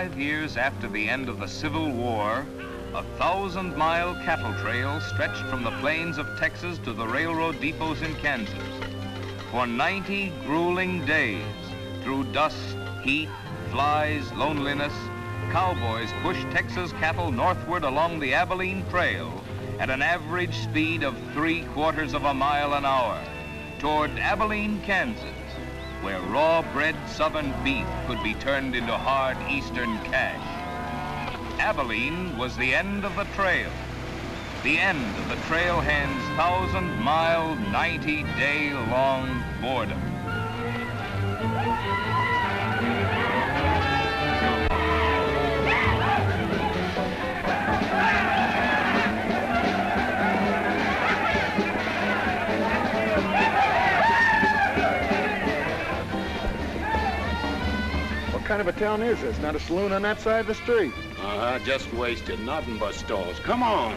5 years after the end of the Civil War, a 1,000-mile cattle trail stretched from the plains of Texas to the railroad depots in Kansas. For 90 grueling days, through dust, heat, flies, loneliness, cowboys pushed Texas cattle northward along the Abilene Trail at an average speed of 3/4 of a mile an hour toward Abilene, Kansas, where raw-bred southern beef could be turned into hard eastern cash. Abilene was the end of the trail, the end of the trailhand's 1,000-mile, 90-day-long boredom. What kind of a town is this? Not a saloon on that side of the street. Just wasted. Nothing but stalls. Come on.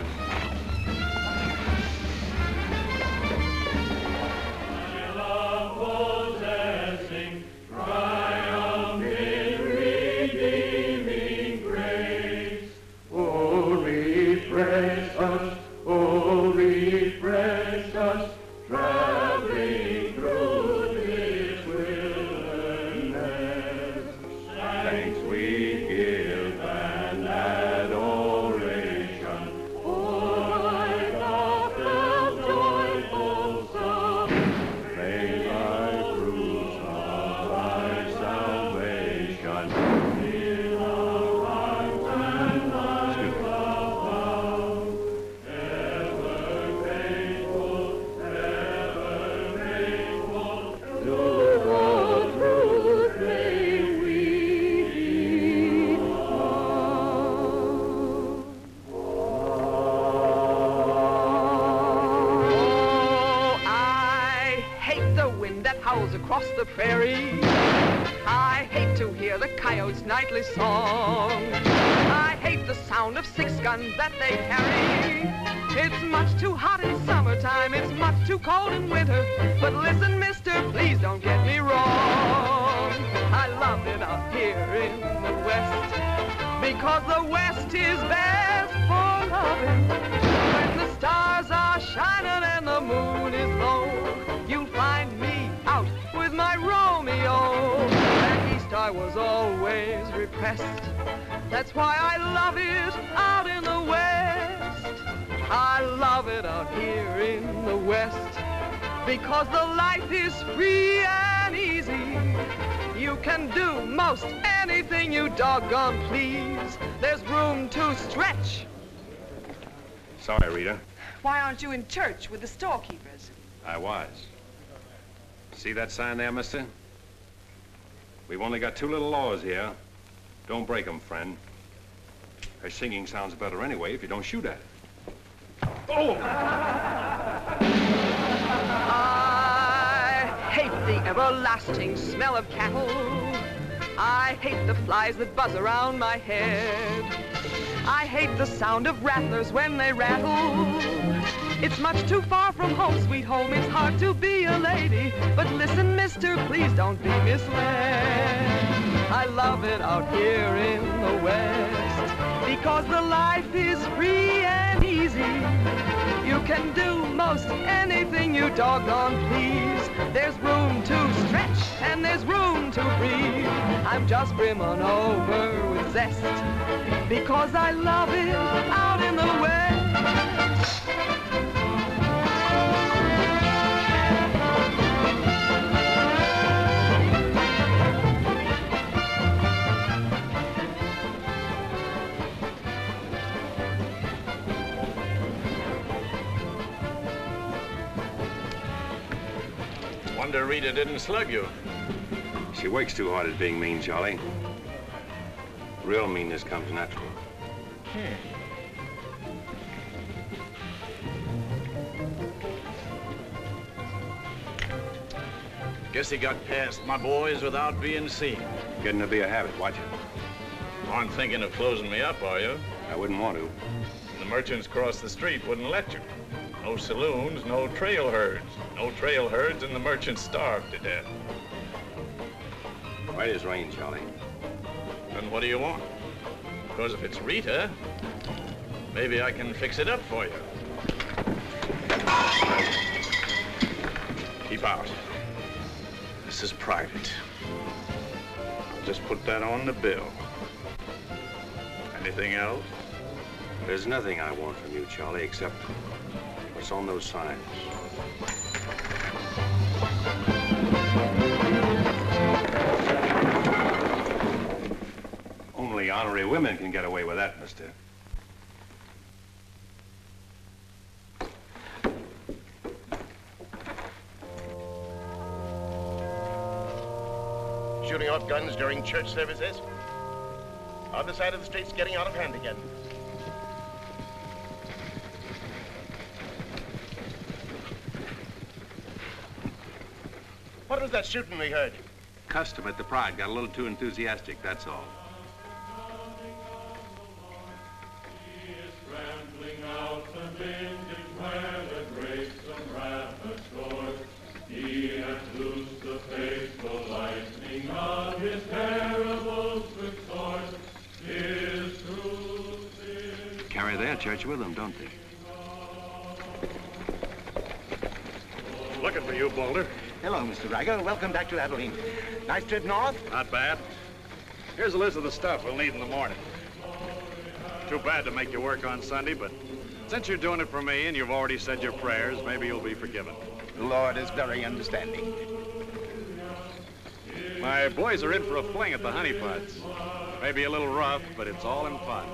Across the prairie, I hate to hear the coyote's nightly song. I hate the sound of 6 guns that they carry. It's much too hot in summertime, it's much too cold in winter. But listen, mister, please don't get me wrong. I love it out here in the West, because the West is best for loving. When the stars are shining and the moon is low, you'll find me out with my Romeo. Back east I was always repressed. That's why I love it out in the West. I love it out here in the West, because the life is free and easy. You can do most anything you doggone please. There's room to stretch. Sorry, Rita. Why aren't you in church with the storekeepers? I was. See that sign there, mister? We've only got 2 little laws here. Don't break them, friend. Her singing sounds better anyway if you don't shoot at it. Oh! I hate the everlasting smell of cattle. I hate the flies that buzz around my head. I hate the sound of rattlers when they rattle. It's much too far from home, sweet home. It's hard to be a lady. But listen, mister, please don't be misled. I love it out here in the West, because the life is free and easy. You can do most anything you doggone please. There's room to stretch and there's room to breathe. I'm just brimming over with zest, because I love it out in the West. Wonder Rita didn't slug you. She works too hard at being mean, Charlie. Real meanness comes natural. Guess he got past my boys without being seen. Getting to be a habit, watch it. Aren't thinking of closing me up, are you? I wouldn't want to. The merchants across the street wouldn't let you. No saloons, no trail herds. No trail herds, and the merchants starved to death. Right as rain, Charlie. Then what do you want? Because if it's Rita, maybe I can fix it up for you. Keep out. This is private. I'll just put that on the bill. Anything else? There's nothing I want from you, Charlie, except what's on those signs. Only honorary women can get away with that, mister. Shooting off guns during church services? Other side of the street's getting out of hand again. What was that shooting we heard? Custom at the Pride got a little too enthusiastic, that's all. Carry their church with them, don't they? Looking for you, Boulder. Hello, Mr. Riger. Welcome back to Abilene. Nice trip north? Not bad. Here's a list of the stuff we'll need in the morning. Too bad to make you work on Sunday, but since you're doing it for me and you've already said your prayers, maybe you'll be forgiven. The Lord is very understanding. My boys are in for a fling at the honeypots. Maybe a little rough, but it's all in fun.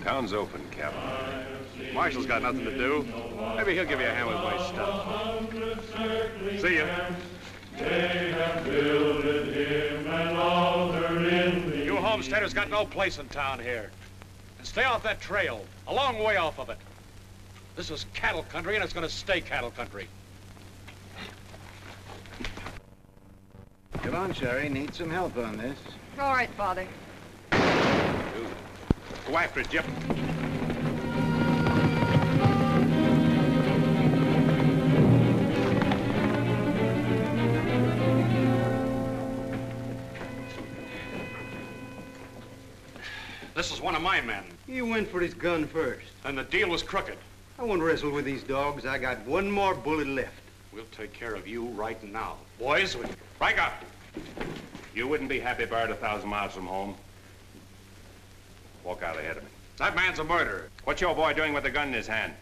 Town's open, Captain. Marshall's got nothing to do. Maybe he'll give you a hand with my stuff. See ya. You homesteaders got no place in town here. And stay off that trail, a long way off of it. This is cattle country, and it's going to stay cattle country. Come on, Sherry. Need some help on this. All right, Father. Go after it, Jip. This is one of my men. He went for his gun first. And the deal was crooked. I won't wrestle with these dogs. I got one more bullet left. We'll take care of you right now. Boys, break up. You wouldn't be happy buried 1,000 miles from home. Walk out ahead of me. That man's a murderer. What's your boy doing with a gun in his hand?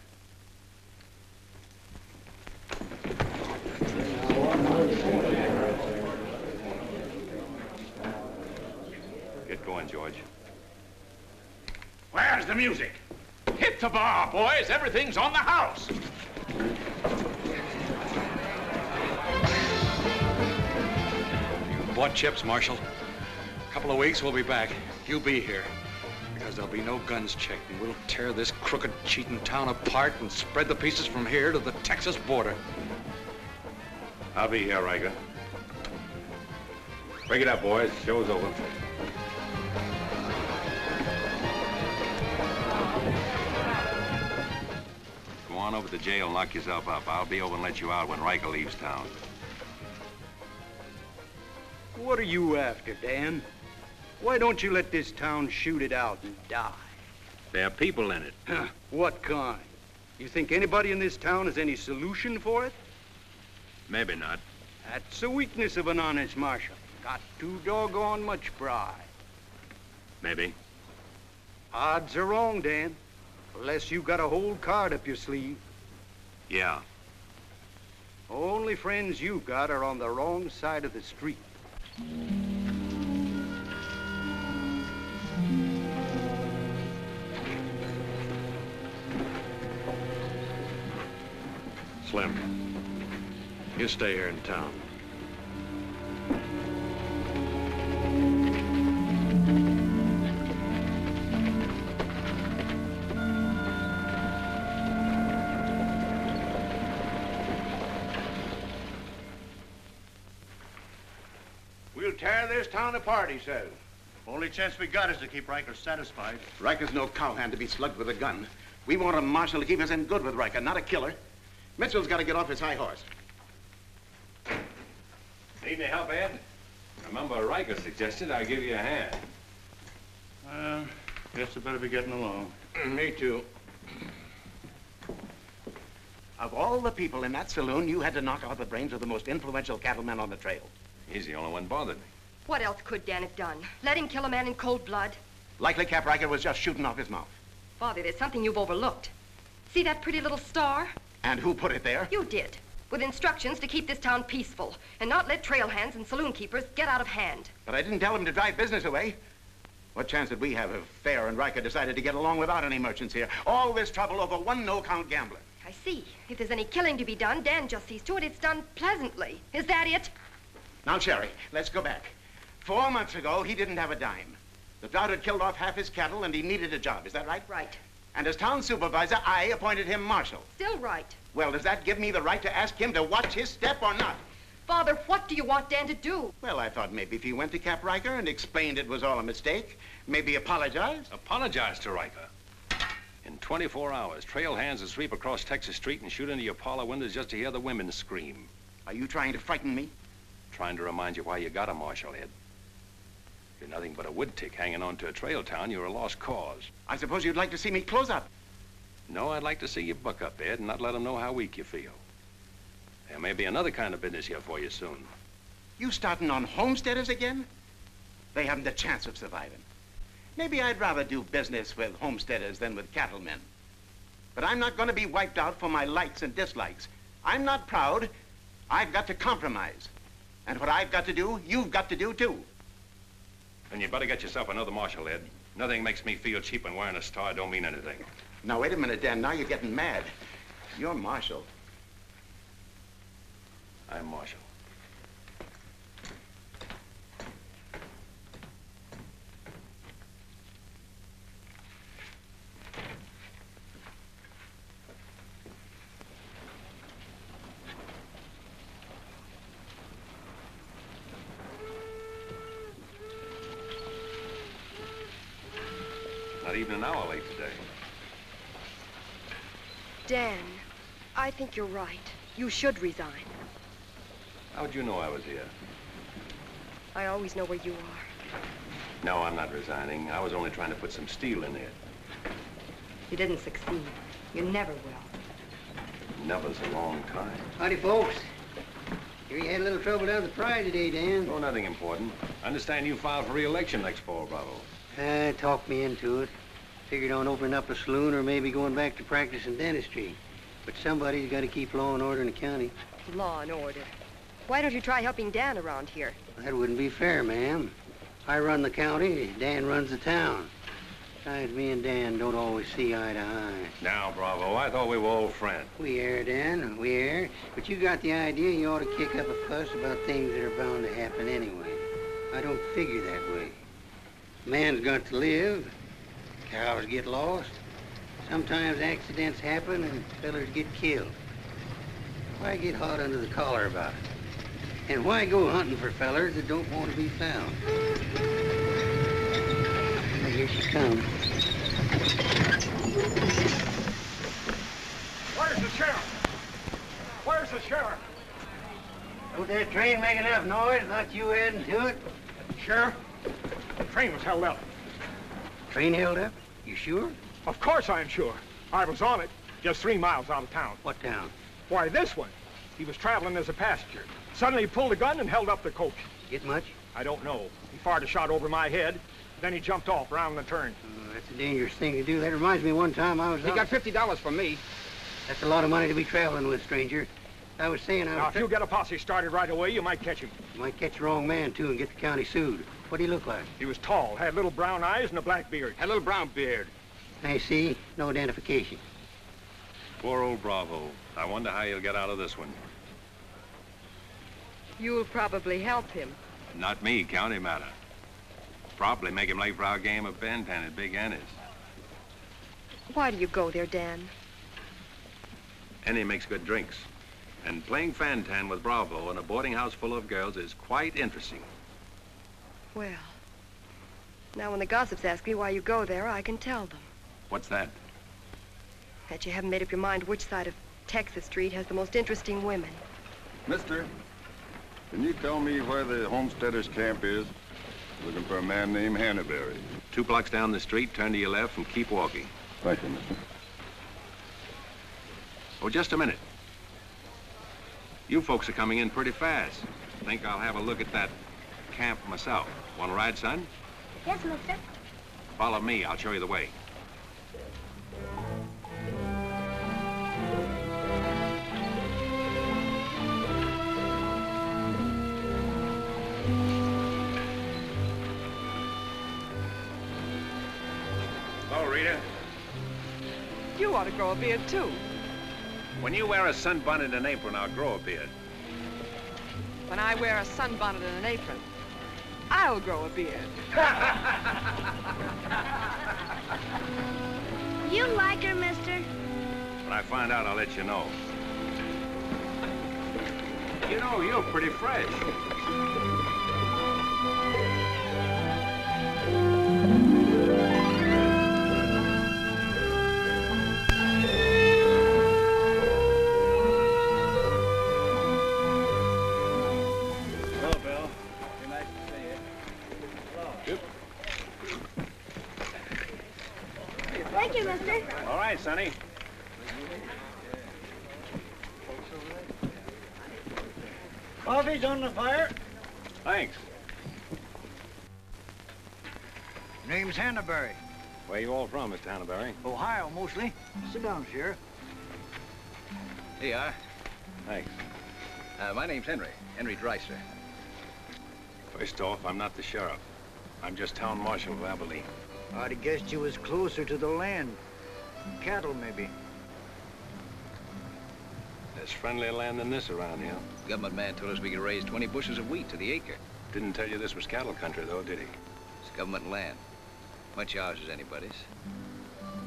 Get going, George. Where's the music? Hit the bar, boys. Everything's on the house. You bought chips, Marshal. A couple of weeks, we'll be back. You be here. Because there'll be no guns checked, and we'll tear this crooked, cheating town apart and spread the pieces from here to the Texas border. I'll be here, Riker. Break it up, boys. Show's over. Go on over to the jail and lock yourself up. I'll be over and let you out when Riker leaves town. What are you after, Dan? Why don't you let this town shoot it out and die? There are people in it. Huh, what kind? You think anybody in this town has any solution for it? Maybe not. That's the weakness of an honest marshal. Got too doggone much pride. Maybe. Odds are wrong, Dan. Unless you got a whole card up your sleeve. Yeah. Only friends you've got are on the wrong side of the street. Slim, you stay here in town. We'll tear this town apart, he says. Only chance we got is to keep Riker satisfied. Riker's no cowhand to be slugged with a gun. We want a marshal to keep us in good with Riker, not a killer. Mitchell's got to get off his high horse. Need any help, Ed? Remember, Riker suggested I give you a hand. Guess I better be getting along. Me too. Of all the people in that saloon, you had to knock out the brains of the most influential cattleman on the trail. He's the only one bothered me. What else could Dan have done? Let him kill a man in cold blood? Likely Cap Riker was just shooting off his mouth. Father, there's something you've overlooked. See that pretty little star? And who put it there? You did, with instructions to keep this town peaceful and not let trail hands and saloon keepers get out of hand. But I didn't tell him to drive business away. What chance did we have if Fair and Riker decided to get along without any merchants here? All this trouble over one no-count gambler. I see. If there's any killing to be done, Dan just sees to it it's done pleasantly. Is that it? Now, Sherry, let's go back. 4 months ago, he didn't have a dime. The drought had killed off half his cattle, and he needed a job. Is that right? Right. And as town supervisor, I appointed him marshal. Still right. Well, does that give me the right to ask him to watch his step or not? Father, what do you want Dan to do? Well, I thought maybe if he went to Cap Riker and explained it was all a mistake, maybe apologized. Apologize to Riker. In 24 hours, trail hands will sweep across Texas Street and shoot into your parlor windows just to hear the women scream. Are you trying to frighten me? Trying to remind you why you got a marshal, Ed. If you're nothing but a wood tick hanging on to a trail town, you're a lost cause. I suppose you'd like to see me close up. No, I'd like to see you buck up, Ed, and not let them know how weak you feel. There may be another kind of business here for you soon. You starting on homesteaders again? They haven't a chance of surviving. Maybe I'd rather do business with homesteaders than with cattlemen. But I'm not going to be wiped out for my likes and dislikes. I'm not proud. I've got to compromise. And what I've got to do, you've got to do too. Then you better get yourself another marshal, Ed. Nothing makes me feel cheap when wearing a star don't mean anything. Now, wait a minute, Dan. Now you're getting mad. You're marshal. I'm marshal. Not even an hour late today. Dan, I think you're right. You should resign. How'd you know I was here? I always know where you are. No, I'm not resigning. I was only trying to put some steel in there. You didn't succeed. You never will. Never's a long time. Howdy, folks. Hear you had a little trouble down at the Pride today, Dan. Oh, nothing important. I understand you filed for re-election next fall, Bravo. Talked me into it. Figured on opening up a saloon or maybe going back to practicing dentistry. But somebody's got to keep law and order in the county. Law and order. Why don't you try helping Dan around here? That wouldn't be fair, ma'am. I run the county, Dan runs the town. Besides, me and Dan don't always see eye to eye. Now, Bravo, I thought we were old friends. We are, Dan, we are. But you got the idea you ought to kick up a fuss about things that are bound to happen anyway. I don't figure that way. Man's got to live. Cows get lost. Sometimes accidents happen and fellers get killed. Why get hot under the collar about it? And why go hunting for fellers that don't want to be found? Now, here she comes. Where's the sheriff? Where's the sheriff? Don't that train make enough noise? Not you adding to it? Sheriff, the train was held up. Train held up? You sure? Of course I'm sure. I was on it, just 3 miles out of town. What town? Why, this one. He was traveling as a passenger. Suddenly he pulled a gun and held up the coach. Get much? I don't know. He fired a shot over my head, then he jumped off around the turn. Oh, that's a dangerous thing to do. That reminds me one time I was He got $50 from me. That's a lot of money to be traveling with, stranger. I was saying Now, if you get a posse started right away, you might catch him. You might catch the wrong man, too, and get the county sued. What do he look like? He was tall, had little brown eyes and a black beard. Had a little brown beard. I see. No identification. Poor old Bravo. I wonder how he'll get out of this one. You'll probably help him. Not me, county matter. Probably make him late for our game of Bantan at Big Annie's. Why do you go there, Dan? Annie makes good drinks. And playing Fantan with Bravo in a boarding house full of girls is quite interesting. Well, now when the gossips ask me why you go there, I can tell them. What's that? That you haven't made up your mind which side of Texas Street has the most interesting women. Mister, can you tell me where the homesteaders' camp is? Looking for a man named Hannaberry. 2 blocks down the street, turn to your left and keep walking. Thank you, mister. Oh, just a minute. You folks are coming in pretty fast. Think I'll have a look at that camp myself. Want to ride, son? Yes, mister. Follow me. I'll show you the way. Hello, Rita. You ought to grow a beard, too. When you wear a sunbonnet and an apron, I'll grow a beard. When I wear a sunbonnet and an apron, I'll grow a beard. You like her, mister? When I find out, I'll let you know. You know, you're pretty fresh. Thank you, mister. All right, Sonny. Coffee's on the fire. Thanks. Name's Hannaberry. Where you all from, Mr. Hannaberry? Ohio, mostly. Sit down, Sheriff. Here you are. Thanks. My name's Henry Dreiser. First off, I'm not the sheriff. I'm just town marshal of Abilene. I'd have guessed you was closer to the land. Cattle, maybe. There's friendlier land than this around here. Government man told us we could raise 20 bushels of wheat to the acre. Didn't tell you this was cattle country, though, did he? It's government land. Much ours as anybody's.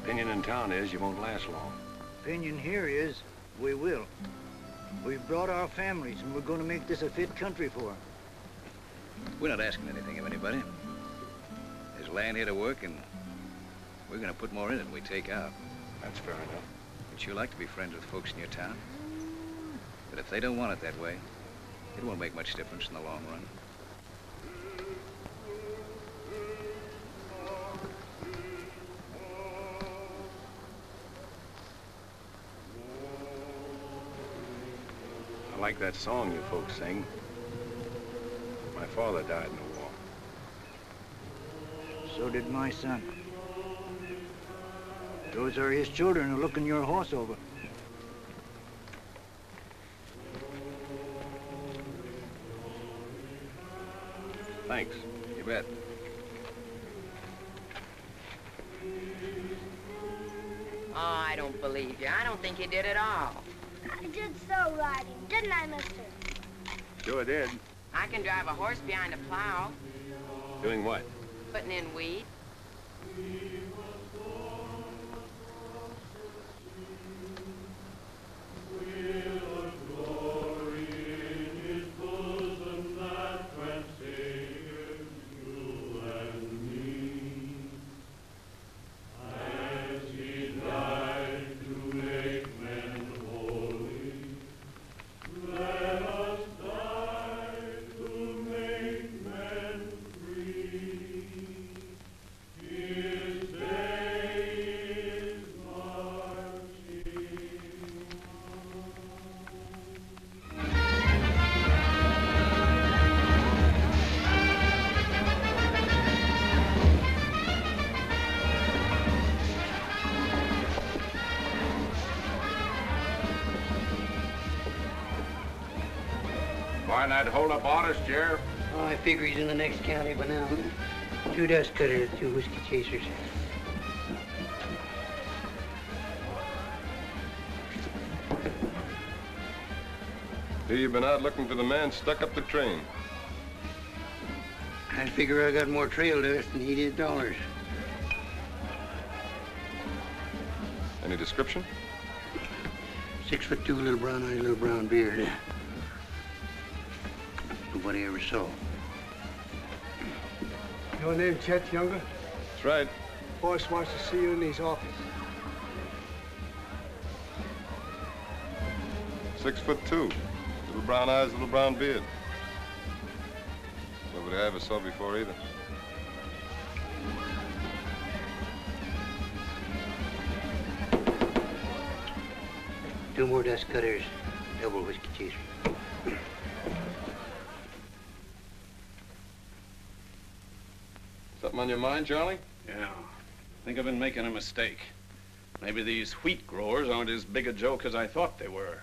Opinion in town is you won't last long. Opinion here is we will. We've brought our families, and we're going to make this a fit country for them. We're not asking anything of anybody. There's land here to work, and we're going to put more in it than we take out. That's fair enough. Would you like to be friends with folks in your town? But if they don't want it that way, it won't make much difference in the long run. I like that song you folks sing. My father died in the war. So did my son. Those are his children who are looking your horse over. Thanks. You bet. Oh, I don't believe you. I don't think you did at all. I did so riding, didn't I, mister? Sure did. I can drive a horse behind a plow, Doing what? putting in weed. Find that hold-up artist, Sheriff? Oh, I figure he's in the next county by now. 2 dust cutters, 2 whiskey chasers. Here you've been out looking for the man stuck up the train. I figure I got more trail dust than he did dollars. Any description? 6'2", little brown eyes, little brown beard. Nobody ever saw. Your name Chet Younger? That's right. Boss wants to see you in his office. 6'2", little brown eyes, little brown beard. Nobody I ever saw before either. 2 more dust cutters, double whiskey chaser. Something on your mind, Charlie? Yeah. I think I've been making a mistake. Maybe these wheat growers aren't as big a joke as I thought they were.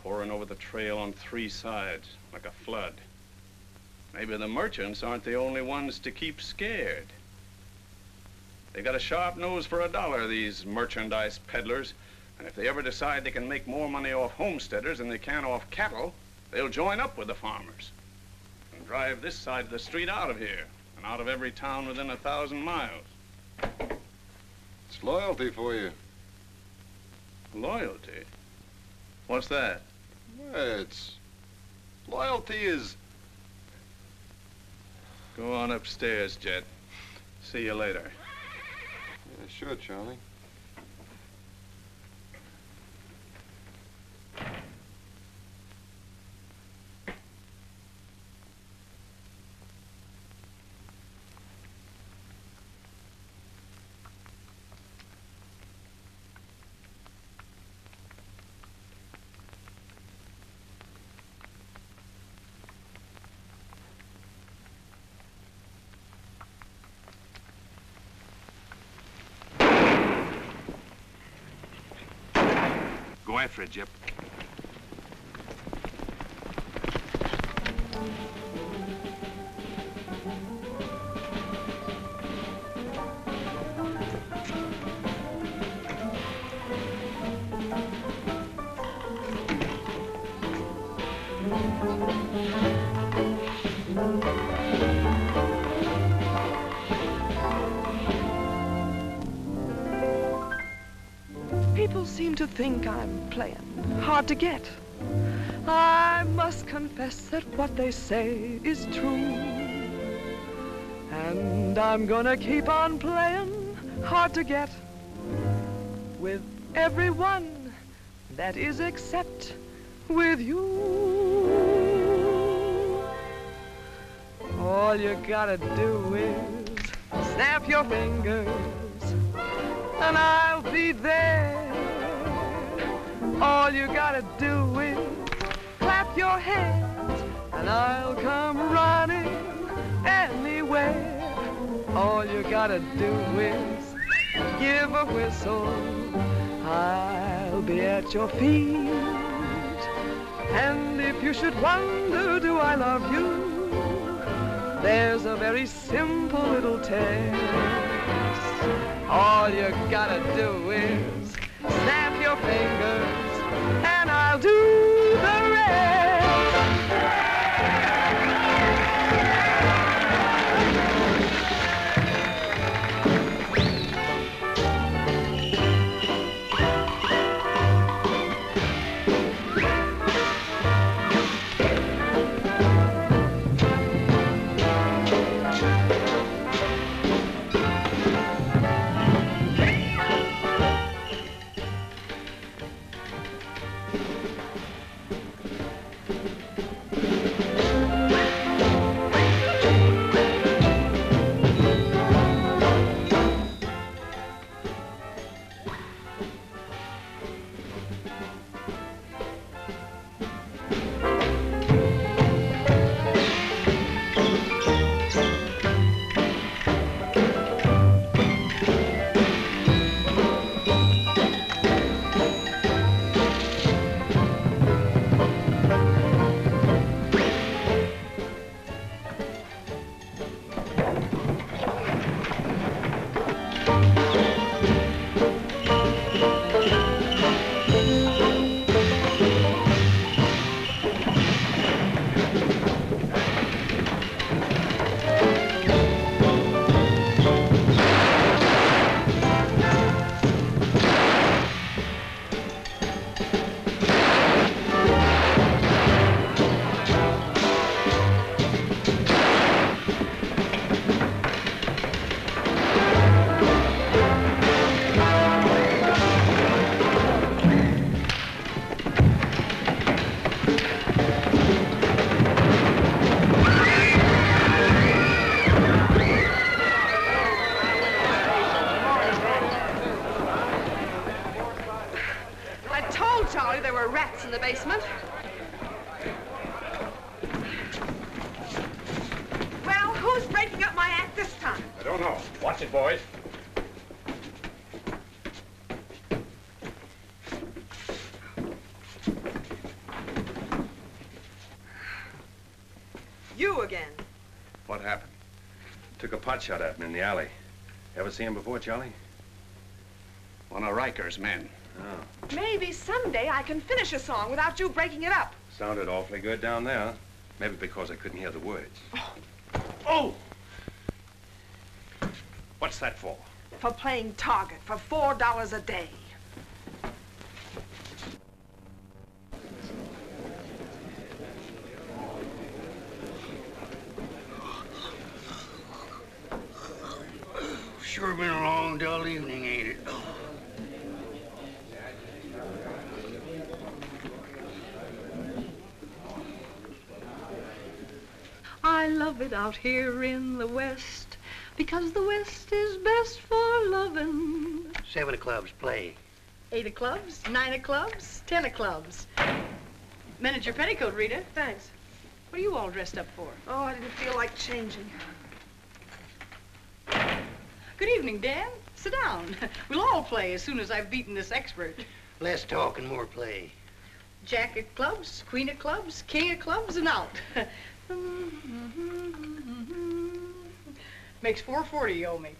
Pouring over the trail on 3 sides, like a flood. Maybe the merchants aren't the only ones to keep scared. They got a sharp nose for $1, these merchandise peddlers. And if they ever decide they can make more money off homesteaders than they can off cattle, they'll join up with the farmers and drive this side of the street out of here and out of every town within 1,000 miles. It's loyalty for you. Loyalty? What's that? Well, loyalty is... Go on upstairs, Jet. See you later. Yeah, sure, Charlie. Go after it, Jip. People seem to think I'm playing hard to get. I must confess that what they say is true. And I'm gonna keep on playing hard to get with everyone, that is except with you. All you gotta do is snap your fingers and I'll be there. All you gotta do is clap your hands and I'll come running anywhere. All you gotta do is give a whistle. I'll be at your feet. And if you should wonder, do I love you? There's a very simple little test. All you gotta do is snap your fingers and I'll do the rest. no. Watch it, boys. You again. What happened? Took a pot shot at him in the alley. Ever see him before, Charlie? One of Riker's men. Oh. Maybe someday I can finish a song without you breaking it up. Sounded awfully good down there. Maybe because I couldn't hear the words. Oh! What's that for? For playing target for $4 a day. Sure been a long, dull evening, ain't it? I love it out here in the West, because the West is best for lovin'. 7 of clubs, play. 8 of clubs, 9 of clubs, 10 of clubs. Mended your petticoat, Rita. Thanks. What are you all dressed up for? Oh, I didn't feel like changing. Good evening, Dan. Sit down. We'll all play as soon as I've beaten this expert. Less talk and more play. Jack of clubs, queen of clubs, king of clubs, and out. Makes $4.40 you owe me.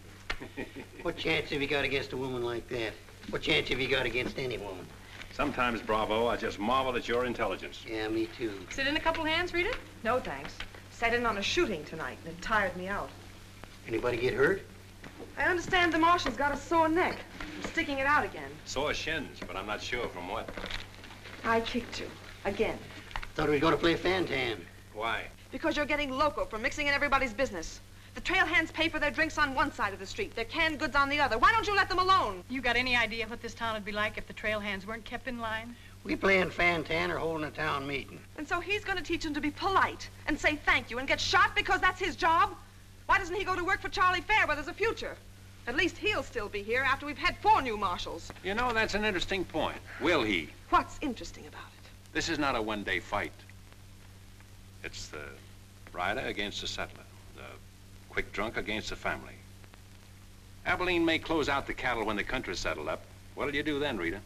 What chance have you got against a woman like that? What chance have you got against any woman? Sometimes, Bravo, I just marvel at your intelligence. Yeah, me too. Sit in a couple hands, Rita? No, thanks. Sat in on a shooting tonight, and it tired me out. Anybody get hurt? I understand the marshal's got a sore neck. I'm sticking it out again. Sore shins, but I'm not sure from what. I kicked you. Again. Thought we were going to play Fantan. Why? Because you're getting loco for mixing in everybody's business. The trail hands pay for their drinks on one side of the street, their canned goods on the other. Why don't you let them alone? You got any idea what this town would be like if the trail hands weren't kept in line? We playing Fantan or holding a town meeting. And so he's going to teach them to be polite and say thank you and get shot because that's his job? Why doesn't he go to work for Charlie Fair where there's a future? At least he'll still be here after we've had 4 new marshals. You know, that's an interesting point. Will he? What's interesting about it? This is not a one-day fight. It's the rider against the settler, the quick drunk against the family. Abilene may close out the cattle when the country's settled up. What'll you do then, Rita?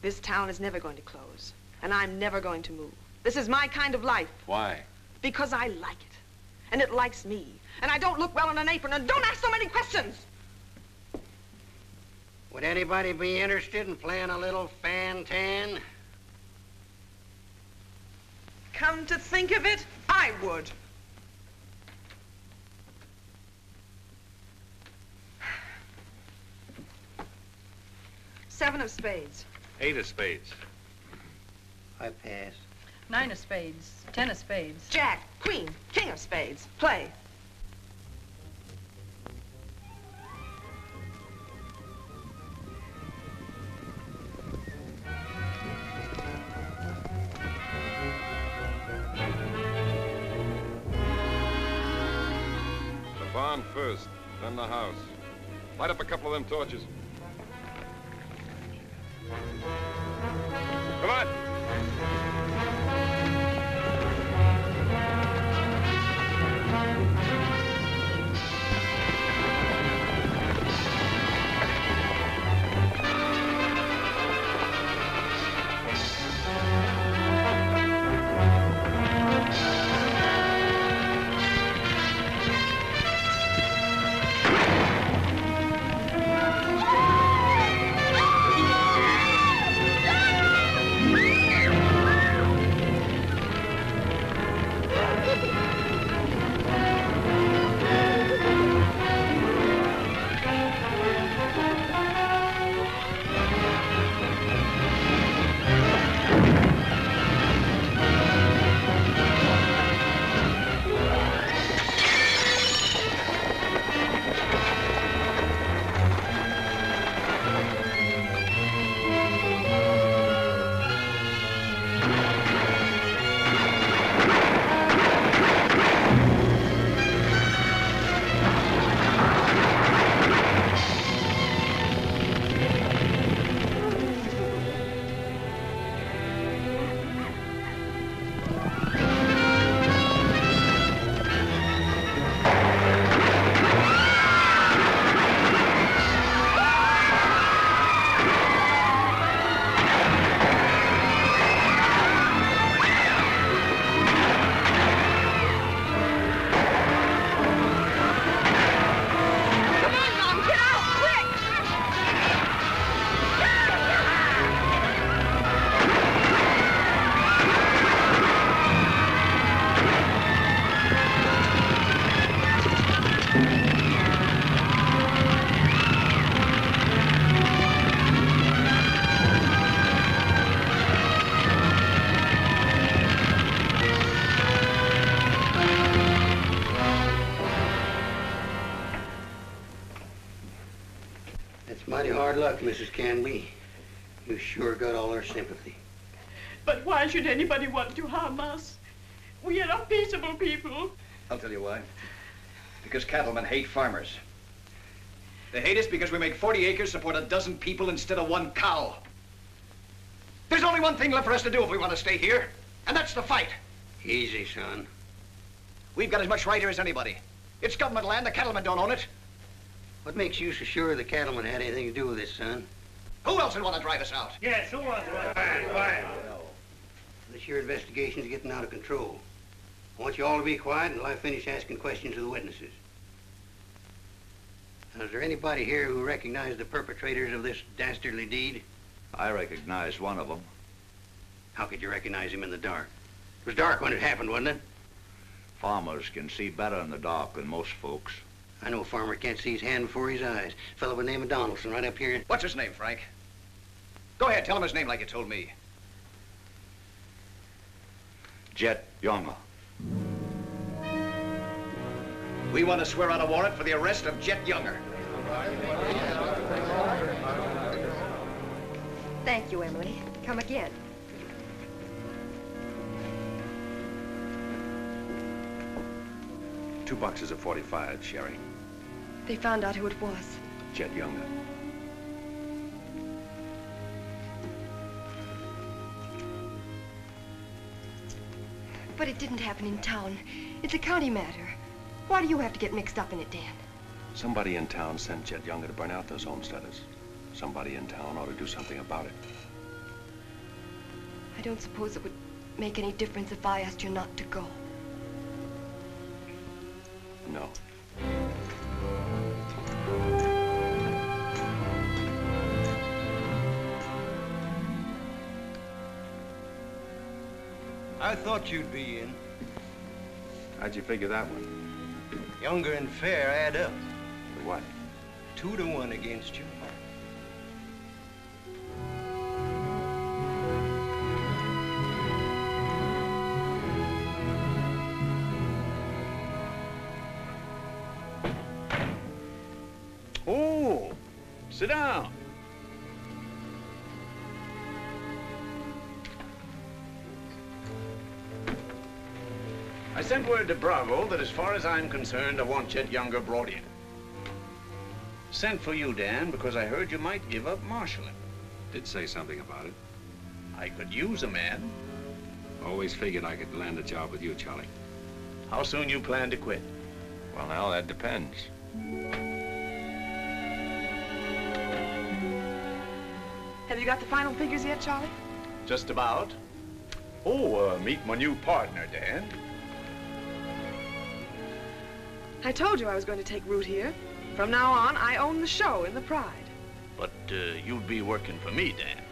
This town is never going to close, and I'm never going to move. This is my kind of life. Why? Because I like it, and it likes me, and I don't look well in an apron, and don't ask so many questions. Would anybody be interested in playing a little Fantan? Come to think of it, I would. Seven of spades. 8 of spades. I pass. 9 of spades, 10 of spades. Jack, queen, king of spades. Play. The barn first, then the house. Light up a couple of them torches. Come on. Hard luck, Mrs. Canby. You sure got all our sympathy. But why should anybody want to harm us? We are peaceable people. I'll tell you why. Because cattlemen hate farmers. They hate us because we make 40 acres support a dozen people instead of one cow. There's only one thing left for us to do if we want to stay here, and that's to fight. Easy, son. We've got as much right here as anybody. It's government land. The cattlemen don't own it. What makes you so sure the cattlemen had anything to do with this, son? Who else would want to drive us out? Yes, who wants to? Quiet. This here investigation's getting out of control. I want you all to be quiet until I finish asking questions of the witnesses. Now, is there anybody here who recognized the perpetrators of this dastardly deed? I recognized one of them. How could you recognize him in the dark? It was dark when it happened, wasn't it? Farmers can see better in the dark than most folks. I know a farmer can't see his hand before his eyes. A fellow by the name of Donaldson right up here. What's his name, Frank? Go ahead, tell him his name like you told me. Jet Younger. We want to swear out a warrant for the arrest of Jet Younger. Thank you, Emily. Come again. Two boxes of 45, Sherry. They found out who it was. Jet Younger. But it didn't happen in town. It's a county matter. Why do you have to get mixed up in it, Dan? Somebody in town sent Jet Younger to burn out those homesteaders. Somebody in town ought to do something about it. I don't suppose it would make any difference if I asked you not to go. No. I thought you'd be in. How'd you figure that one? Younger and Fair add up. For what? 2 to 1 against you. Oh, sit down. I sent word to Bravo that as far as I'm concerned, I want Jet Younger brought in. Sent for you, Dan, because I heard you might give up marshalling. Did say something about it. I could use a man. Always figured I could land a job with you, Charlie. How soon you plan to quit? Well, now, that depends. Have you got the final figures yet, Charlie? Just about. Oh, meet my new partner, Dan. I told you I was going to take root here. From now on, I own the show in the Pride. But you'd be working for me, Dan.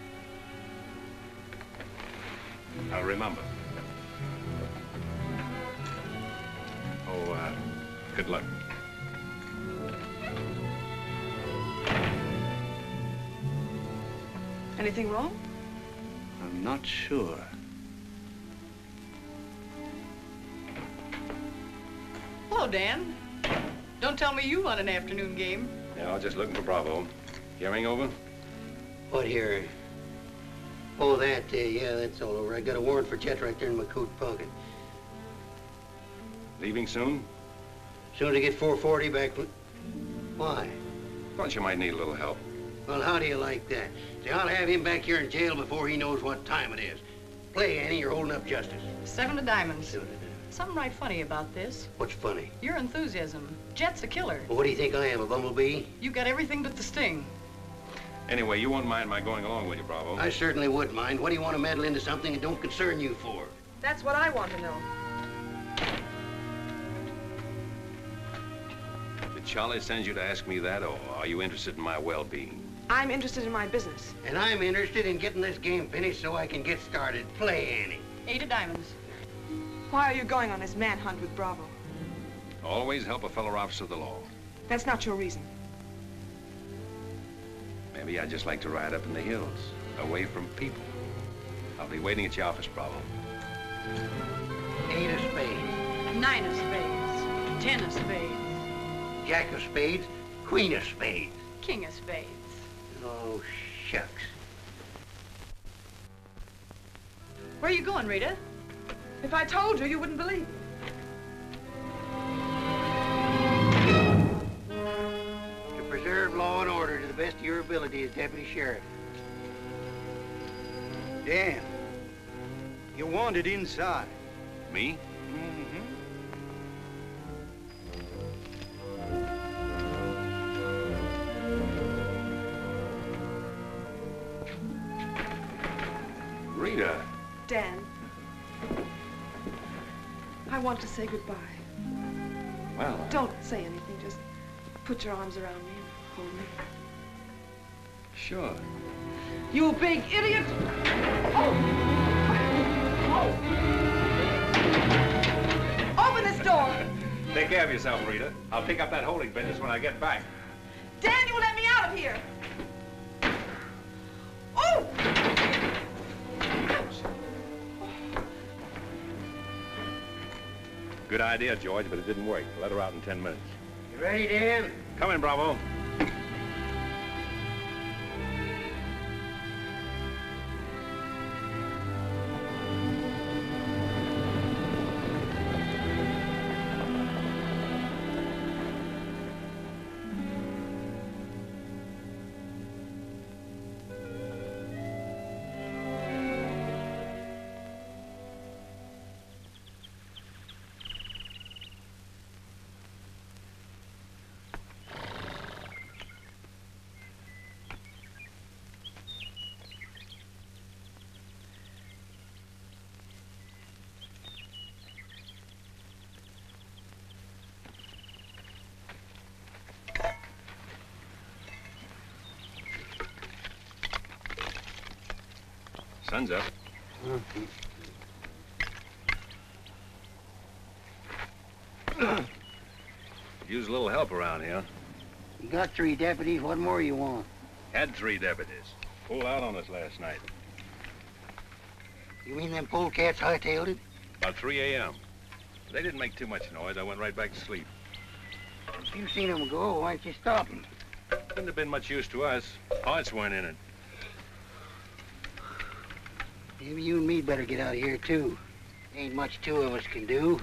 I'll remember. Oh, good luck. Anything wrong? I'm not sure. Hello, Dan. Don't tell me you won an afternoon game. Yeah, I was just looking for Bravo. Hearing over? What hearing? Oh, that, yeah, that's all over. I got a warrant for Jet right there in my coat pocket. Leaving soon? As soon as I get 440 back. Why? Thought you might need a little help. Well, how do you like that? See, I'll have him back here in jail before he knows what time it is. Play, Annie, you're holding up justice. 7 of diamonds. Something right funny about this. What's funny? Your enthusiasm. Jet's a killer. Well, what do you think I am, a bumblebee? You got everything but the sting. Anyway, you won't mind my going along with you, Bravo. I certainly would mind. What do you want to meddle into something that don't concern you for? That's what I want to know. Did Charlie send you to ask me that, or are you interested in my well-being? I'm interested in my business. And I'm interested in getting this game finished so I can get started. Play, Annie. 8 of diamonds. Why are you going on this manhunt with Bravo? Always help a fellow officer of the law. That's not your reason. Maybe I'd just like to ride up in the hills, away from people. I'll be waiting at your office, Bravo. 8 of spades. 9 of spades. 10 of spades. Jack of spades. Queen of spades. King of spades. Oh, shucks. Where are you going, Rita? If I told you, you wouldn't believe me. To preserve law and order to the best of your ability as deputy sheriff. Dan, you're wanted inside. Me? Rita. Dan, I want to say goodbye. Well, Don't say anything. Just put your arms around me and hold me. sure. You big idiot! Open this door! Take care of yourself, Rita. I'll pick up that holding business when I get back. Dan, you let me out of here! Oh! Good idea, George, but it didn't work. Let her out in 10 minutes. You ready, Dan? Come in, Bravo. Sun's up. Use a little help around here. You got 3 deputies. What more you want? Had 3 deputies. Pulled out on us last night. You mean them polecats hightailed it? About 3 a.m. They didn't make too much noise. I went right back to sleep. If you seen them go, why'd you stop them? Couldn't have been much use to us. Hearts weren't in it. Maybe you and me better get out of here, too. Ain't much 2 of us can do.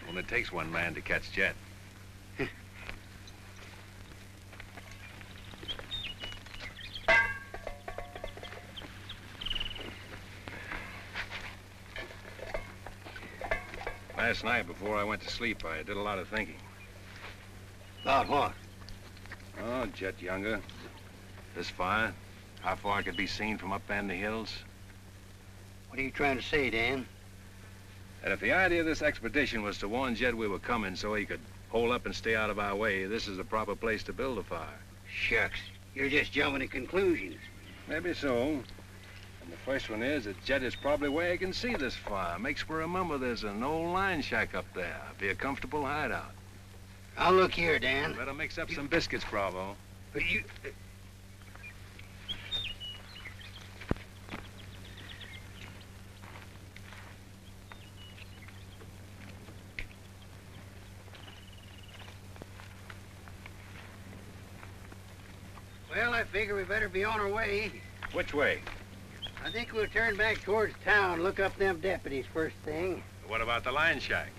Only takes 1 man to catch Jet. Last night, before I went to sleep, I did a lot of thinking. About what? Oh, Jet Younger. This fire. How far it could be seen from up in the hills. What are you trying to say, Dan? And if the idea of this expedition was to warn Jet we were coming so he could hole up and stay out of our way, this is the proper place to build a fire. Shucks. You're just jumping to conclusions. Maybe so. And the first one is that Jet is probably where he can see this fire. Makes for remember there's an old line shack up there. Be a comfortable hideout. Now look here, Dan. Better mix up some biscuits, Bravo. But you... Well, I figure we better be on our way. Which way? I think we'll turn back towards town, look up them deputies first thing. What about the line shack?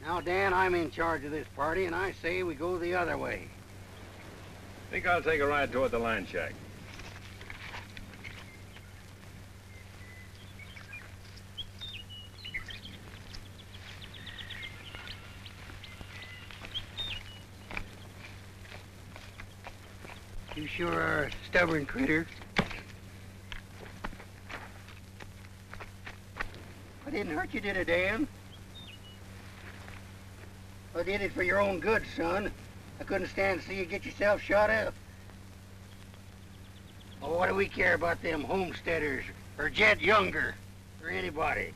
Now, Dan, I'm in charge of this party, and I say we go the other way. Think I'll take a ride toward the line shack. You sure are a stubborn critter. I didn't hurt you, did it, Dan? I did it for your own good, son. I couldn't stand to see you get yourself shot up. Oh, what do we care about them homesteaders, or Jet Younger, or anybody?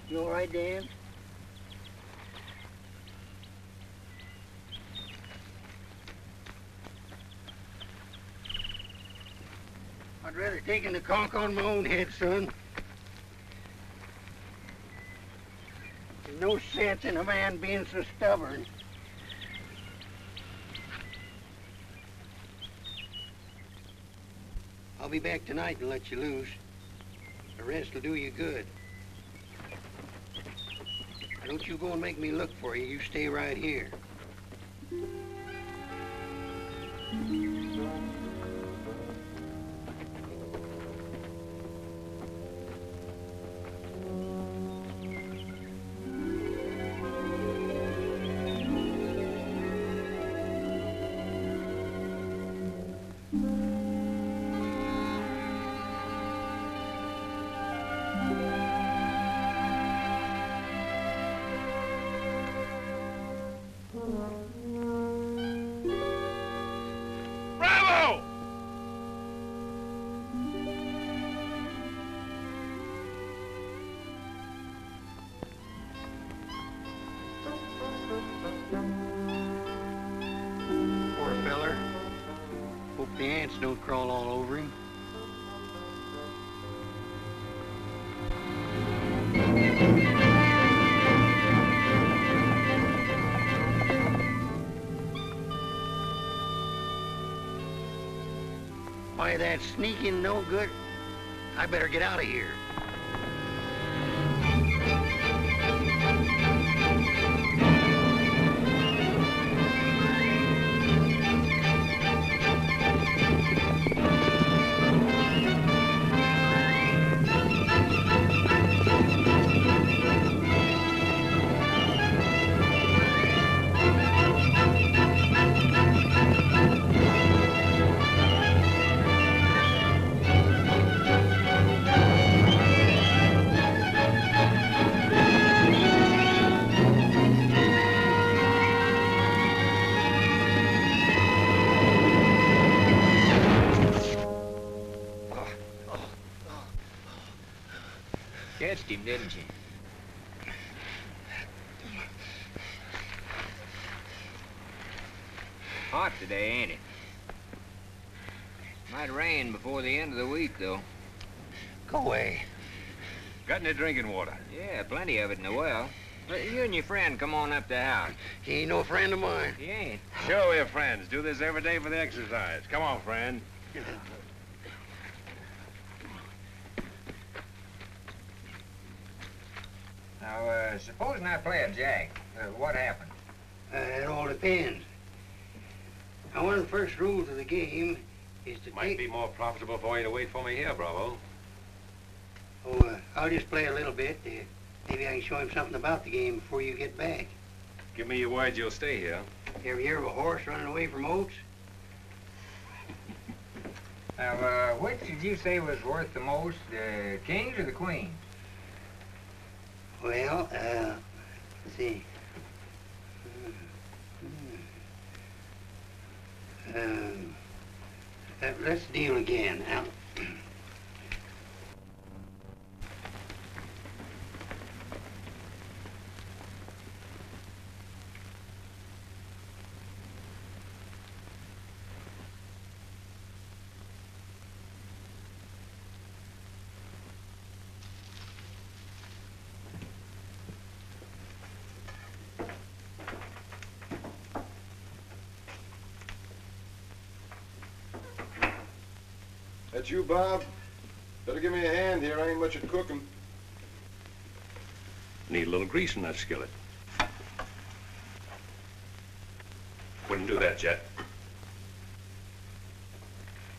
You all right, Dan? I'd rather take the conk on my own head, son. There's no sense in a man being so stubborn. I'll be back tonight and let you loose. The rest will do you good. Don't you go and make me look for you. You stay right here. The ants don't crawl all over him. Why, that sneaking no good. I better get out of here. Catched him, didn't you? Hot today, ain't it? Might rain before the end of the week, though. Go away. Got any drinking water? Yeah, plenty of it in the well. You and your friend come on up to the house. He ain't no friend of mine. He ain't. Sure we're friends. Do this every day for the exercise. Come on, friend. Now, supposing I play a jack, what happened? It all depends. Now, one of the first rules of the game is to Might be more profitable for you to wait for me here, Bravo. Oh, I'll just play a little bit. Maybe I can show him something about the game before you get back. Give me your word you'll stay here. You ever hear of a horse running away from oats? Now, which did you say was worth the most, the kings or the queens? Well, let's see. Let's deal again. Now, That you, Bob? Better give me a hand here. I ain't much at cooking. Need a little grease in that skillet. Wouldn't do that, Jet.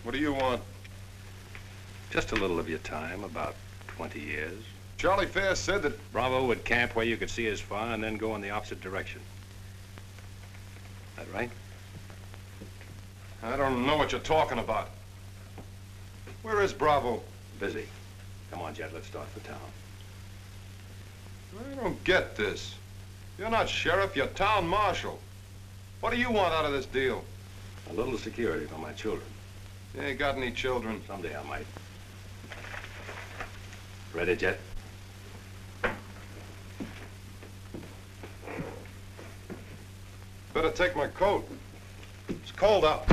What do you want? Just a little of your time, about 20 years. Charlie Fair said that... Bravo would camp where you could see as far and then go in the opposite direction. That right? I don't know what you're talking about. Where is Bravo? Busy. Come on, Jet, let's start for town. I don't get this. You're not sheriff, you're town marshal. What do you want out of this deal? A little security for my children. You ain't got any children. Someday I might. Ready, Jet? Better take my coat. It's cold out.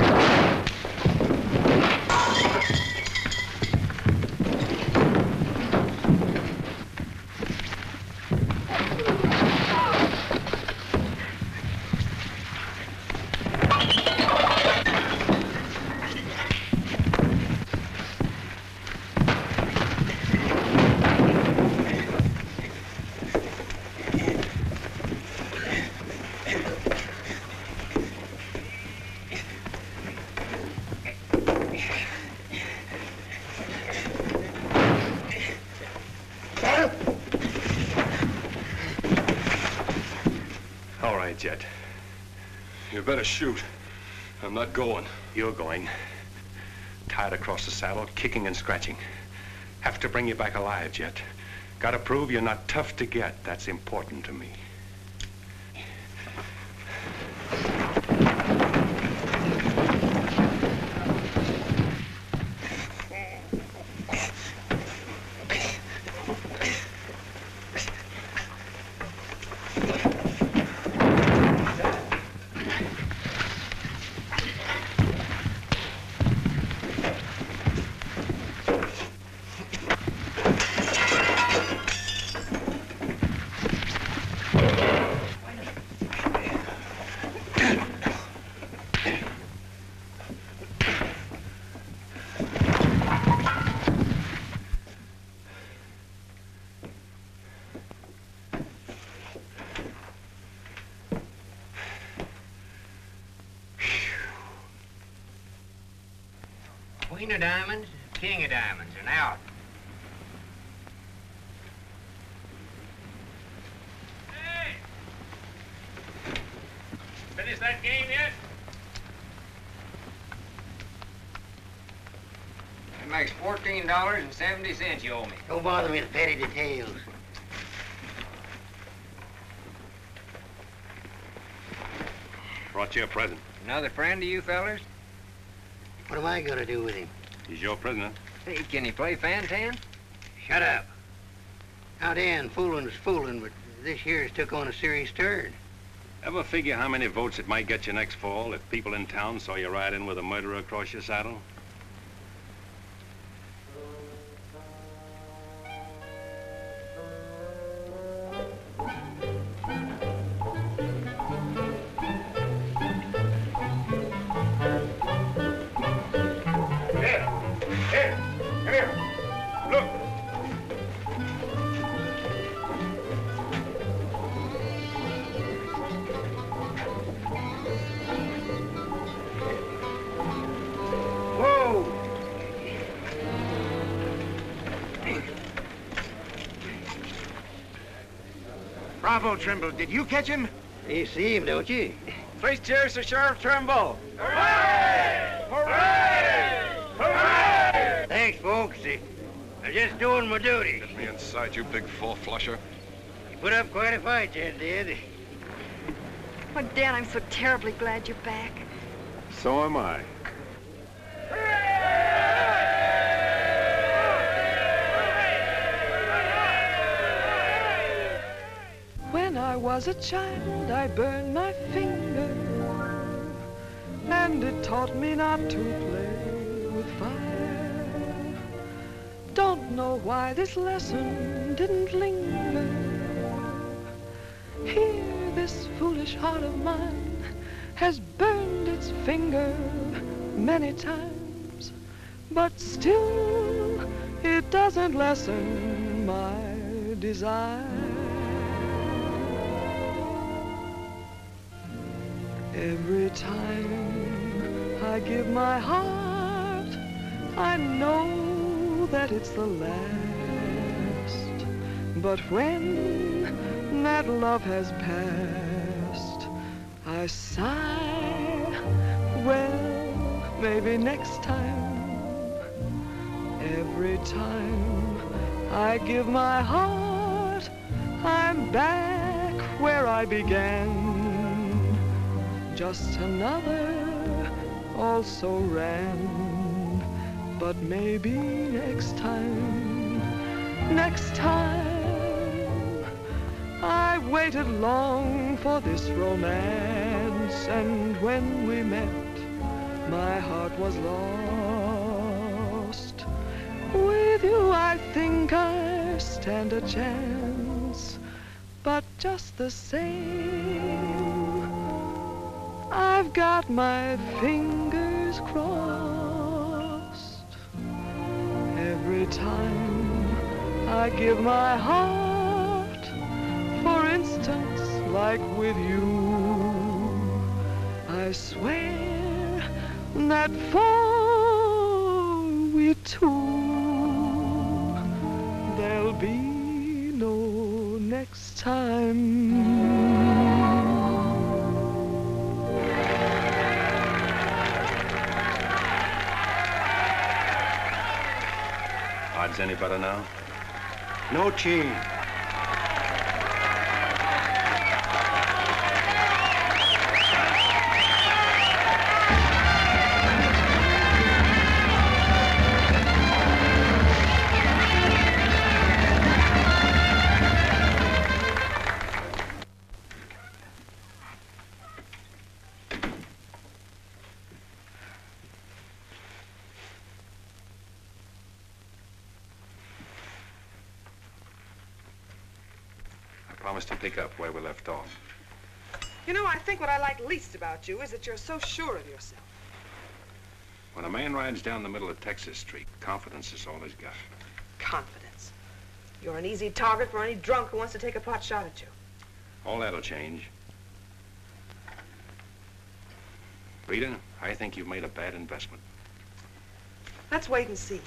right, Jet. You better shoot. I'm not going. You're going. Tied across the saddle, kicking and scratching. Have to bring you back alive, Jet. Gotta prove you're not tough to get. That's important to me. Queen of diamonds, king of diamonds, and out. Hey! Finish that game yet? It makes $14.70 you owe me. Don't bother me with petty details. Brought you a present. Another friend of you fellers? What am I gonna do with him? He's your prisoner. Hey, can he play fan-tan? Shut up. Now, Dan, fooling's fooling, but this year's took on a serious turn. Ever figure how many votes it might get you next fall if people in town saw you ride in with a murderer across your saddle? Bravo, Trimble. Did you catch him? You see him, don't you? Three cheers to Sheriff Trimble. Hooray! Hooray! Hooray! Thanks, folks. I'm just doing my duty. Get me inside, you big four-flusher. You put up quite a fight, you did. Oh, Dan, I'm so terribly glad you're back. So am I. When I was a child, I burned my finger, and it taught me not to play with fire. Don't know why this lesson didn't linger. Here, this foolish heart of mine has burned its finger many times, but still it doesn't lessen my desire. Every time I give my heart, I know that it's the last. But when that love has passed, I sigh, well, maybe next time. Every time I give my heart, I'm back where I began. Just another also ran, but maybe next time, I waited long for this romance, and when we met, my heart was lost. With you, I think I stand a chance, but just the same, I've got my fingers crossed. Every time I give my heart, for instance, like with you, I swear that for we two, there'll be no next time. Odds any better now? No change. To pick up where we left off. You know, I think what I like least about you is that you're so sure of yourself. When a man rides down the middle of Texas Street, confidence is all he's got. Confidence. You're an easy target for any drunk who wants to take a pot shot at you. All that'll change. Rita, I think you've made a bad investment. Let's wait and see.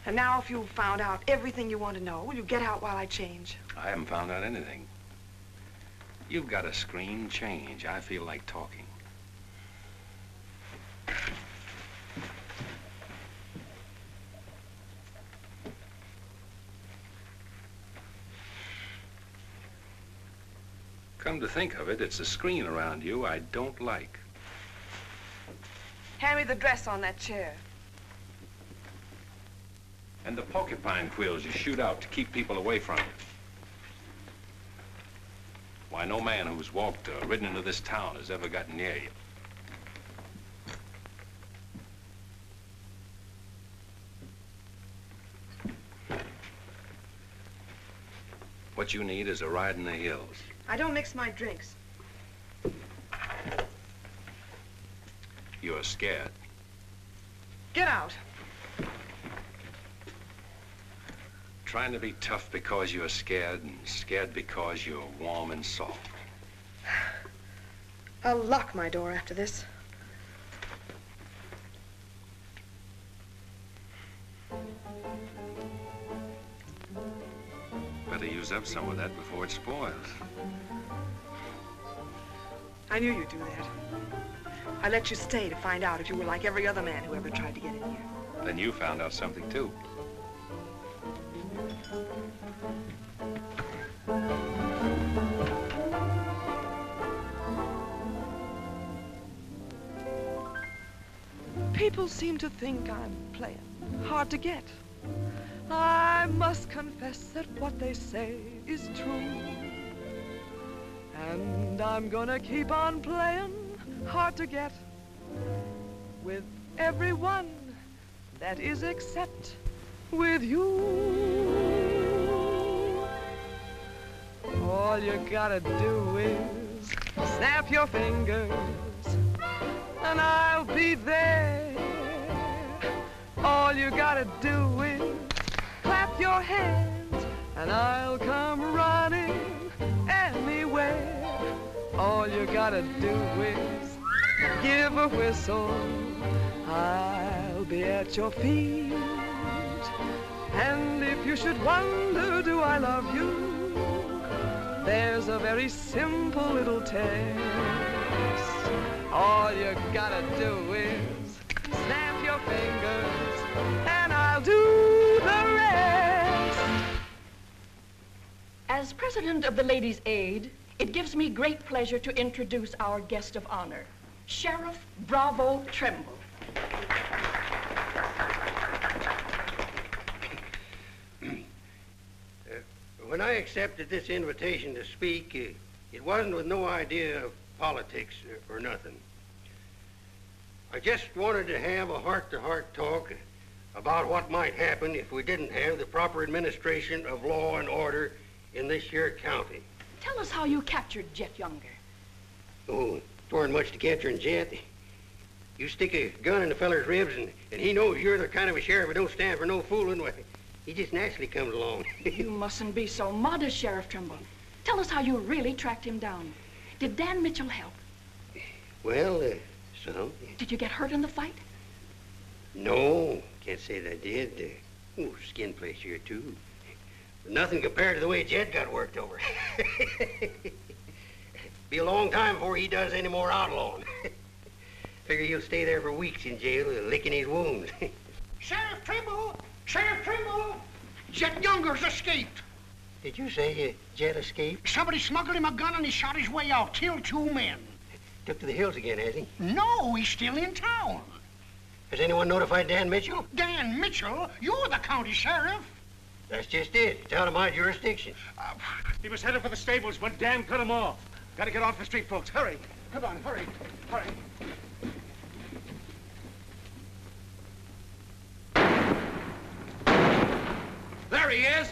And now, if you've found out everything you want to know, will you get out while I change? I haven't found out anything. You've got a screen change. I feel like talking. Come to think of it, it's the screen around you I don't like. Hand me the dress on that chair. And the porcupine quills you shoot out to keep people away from you. Why, no man who's walked or ridden into this town has ever gotten near you. What you need is a ride in the hills. I don't mix my drinks. You're scared. Get out. Trying to be tough because you're scared, and scared because you're warm and soft. I'll lock my door after this. Better use up some of that before it spoils. I knew you'd do that. I let you stay to find out if you were like every other man who ever tried to get in here. Then you found out something, too. People seem to think I'm playing hard to get. I must confess that what they say is true. And I'm gonna keep on playing hard to get with everyone, that is except with you. All you gotta do is snap your fingers and I'll be there. All you gotta do is clap your hands and I'll come running anywhere. All you gotta do is give a whistle. I'll be at your feet. And if you should wonder, do I love you? There's a very simple little test. All you gotta do is snap your fingers and I'll do the rest. As president of the Ladies' Aid, it gives me great pleasure to introduce our guest of honor, Sheriff Bravo Trimble. When I accepted this invitation to speak, it wasn't with no idea of politics or nothing. I just wanted to have a heart-to-heart talk about what might happen if we didn't have the proper administration of law and order in this here county. Tell us how you captured Jet Younger. Oh, it weren't much to capturing Jet. You stick a gun in the feller's ribs and he knows you're the kind of a sheriff who don't stand for no fooling. Well, he just naturally comes along. You mustn't be so modest, Sheriff Trimble. Tell us how you really tracked him down. Did Dan Mitchell help? Well, some. Did you get hurt in the fight? No, can't say that I did. Skin place here, too. But nothing compared to the way Jed got worked over. Be a long time before he does any more outlawing. Figure he'll stay there for weeks in jail, licking his wounds. Sheriff Trimble! Sheriff Trimble! Jet Younger's escaped. Did you say Jet escaped? Somebody smuggled him a gun and he shot his way out, killed 2 men. Took to the hills again, has he? No, he's still in town. Has anyone notified Dan Mitchell? Dan Mitchell? You're the county sheriff. That's just it. It's out of my jurisdiction. He was headed for the stables, but Dan cut him off. Gotta get off the street, folks. Hurry. Come on, hurry. Hurry. There he is!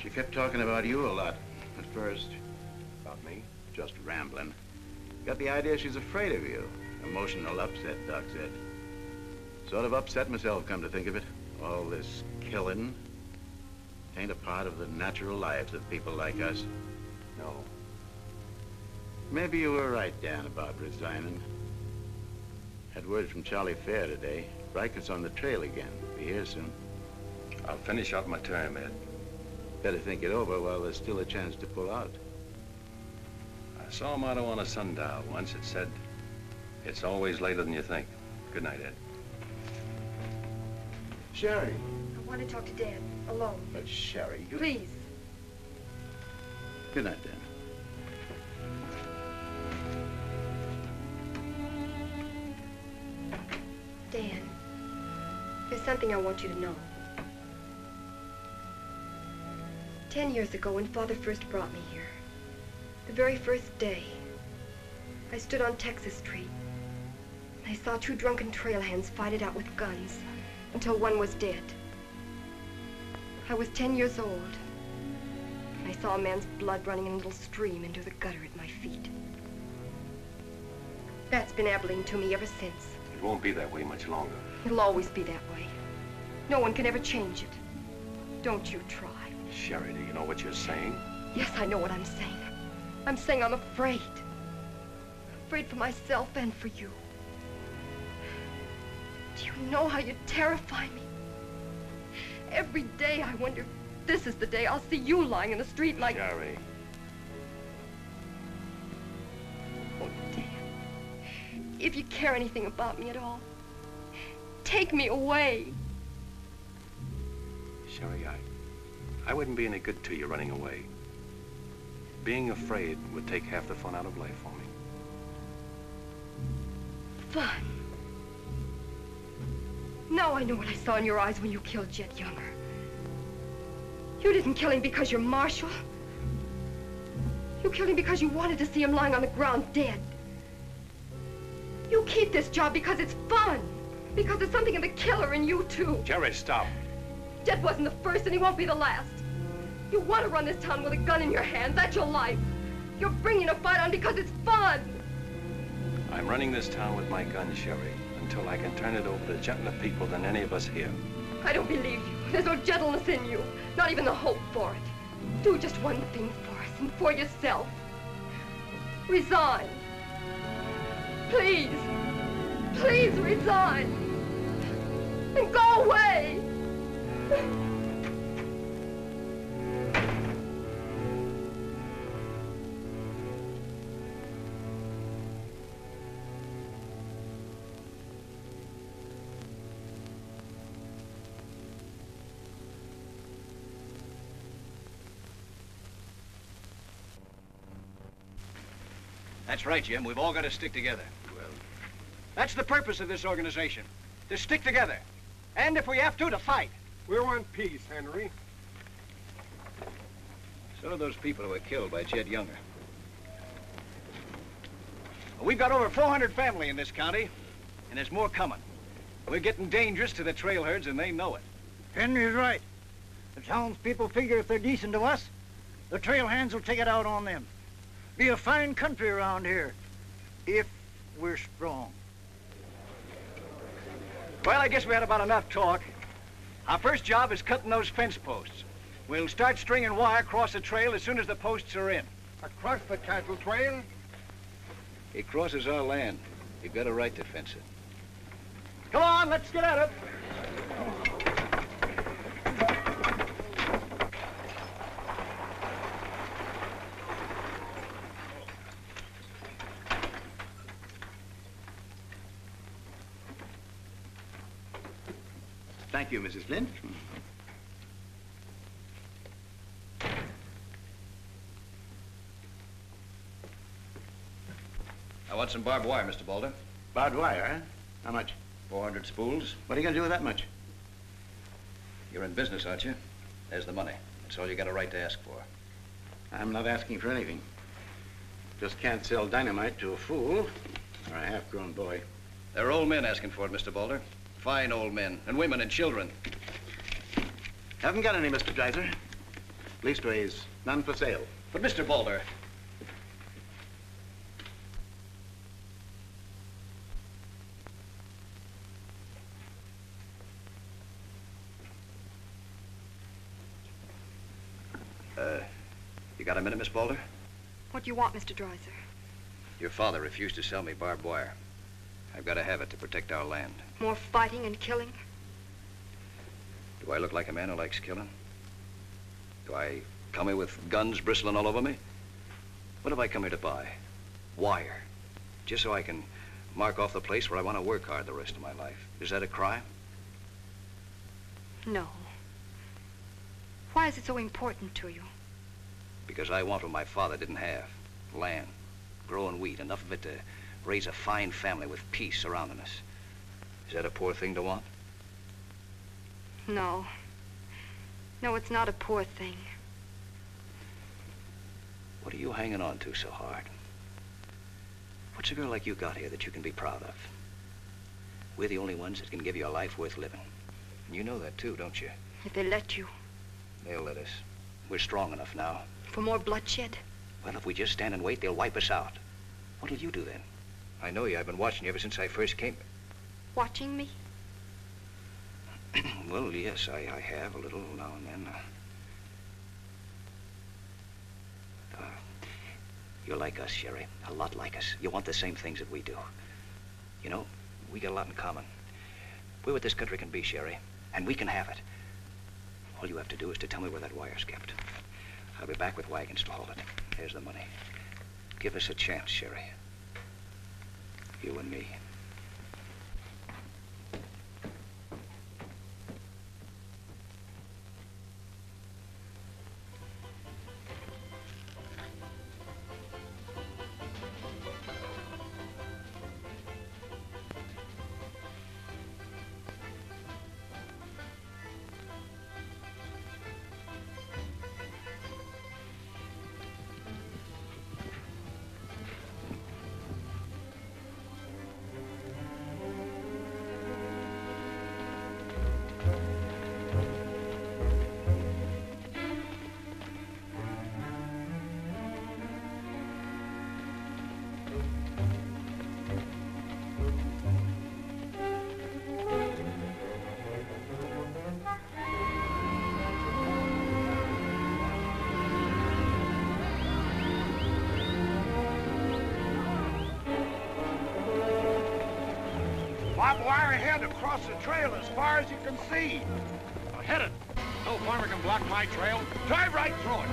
She kept talking about you a lot at first. About me? Just rambling. Got the idea she's afraid of you. Emotional upset, Doc said. Sort of upset myself, come to think of it. All this killing ain't a part of the natural lives of people like us. No. Maybe you were right, Dan, about resigning. Had word from Charlie Fair today. Riker's on the trail again. Be here soon. I'll finish out my term, Ed. Better think it over while there's still a chance to pull out. I saw a motto on a sundial once. It said, "It's always later than you think." Good night, Ed. Sherry. I want to talk to Dad, alone. But Sherry, you... Please. Good night, Dan. Dan, there's something I want you to know. 10 years ago, when Father first brought me here, the very first day, I stood on Texas Street, and I saw 2 drunken trail hands fight it out with guns until one was dead. I was 10 years old, and I saw a man's blood running in a little stream into the gutter at my feet. That's been Abilene to me ever since. It won't be that way much longer. It'll always be that way. No one can ever change it. Don't you try. Sherry, do you know what you're saying? Yes, I know what I'm saying. I'm saying I'm afraid. Afraid for myself and for you. Do you know how you terrify me? Every day I wonder if this is the day I'll see you lying in the street like... Sherry. Oh, Dan. If you care anything about me at all, take me away. Sherry, I wouldn't be any good to you running away. Being afraid would take half the fun out of life for me. Fun? Now I know what I saw in your eyes when you killed Jet Younger. You didn't kill him because you're Marshal. You killed him because you wanted to see him lying on the ground dead. You keep this job because it's fun. Because there's something in the killer in you, too. Jerry, stop. Jet wasn't the first, and he won't be the last. You want to run this town with a gun in your hand. That's your life. You're bringing a fight on because it's fun. I'm running this town with my gun, Sherry, until I can turn it over to gentler people than any of us here. I don't believe you. There's no gentleness in you. Not even the hope for it. Do just one thing for us and for yourself. Resign. Please. Please resign. And go away. That's right, Jim. We've all got to stick together. Well, that's the purpose of this organization. To stick together. And if we have to fight. We want peace, Henry. So do those people who were killed by Chet Younger. We've got over 400 family in this county, and there's more coming. We're getting dangerous to the trail herds, and they know it. Henry's right. The townspeople figure if they're decent to us, the trail hands will take it out on them. Be a fine country around here, if we're strong. Well, I guess we had about enough talk. Our first job is cutting those fence posts. We'll start stringing wire across the trail as soon as the posts are in. Across the cattle trail? It crosses our land. You've got a right to fence it. Come on, let's get at it. Thank you, Mrs. Flint. I want some barbed wire, Mr. Boulder. Barbed wire, huh? How much? 400 spools. What are you going to do with that much? You're in business, aren't you? There's the money. That's all you got a right to ask for. I'm not asking for anything. Just can't sell dynamite to a fool or a half-grown boy. There are old men asking for it, Mr. Boulder. Fine old men, and women and children. Haven't got any, Mr. Dreiser. Leastways, none for sale. But, Mr. Boulder... You got a minute, Miss Boulder? What do you want, Mr. Dreiser? Your father refused to sell me barbed wire. I've got to have it to protect our land. More fighting and killing? Do I look like a man who likes killing? Do I come here with guns bristling all over me? What have I come here to buy? Wire. Just so I can mark off the place where I want to work hard the rest of my life. Is that a crime? No. Why is it so important to you? Because I want what my father didn't have. Land, growing wheat, enough of it to raise a fine family with peace surrounding us. Is that a poor thing to want? No. No, it's not a poor thing. What are you hanging on to so hard? What's a girl like you got here that you can be proud of? We're the only ones that can give you a life worth living. And you know that too, don't you? If they let you. They'll let us. We're strong enough now. For more bloodshed? Well, if we just stand and wait, they'll wipe us out. What'll you do then? I know you. I've been watching you ever since I first came. Watching me? Well, yes, I have a little now and then. You're like us, Sherry. A lot like us. You want the same things that we do. You know, we got a lot in common. We're what this country can be, Sherry, and we can have it. All you have to do is to tell me where that wire's kept. I'll be back with wagons to haul it. There's the money. Give us a chance, Sherry. You and me. Barbed wire ahead across the trail as far as you can see. Now hit it. No farmer can block my trail. Drive right through it.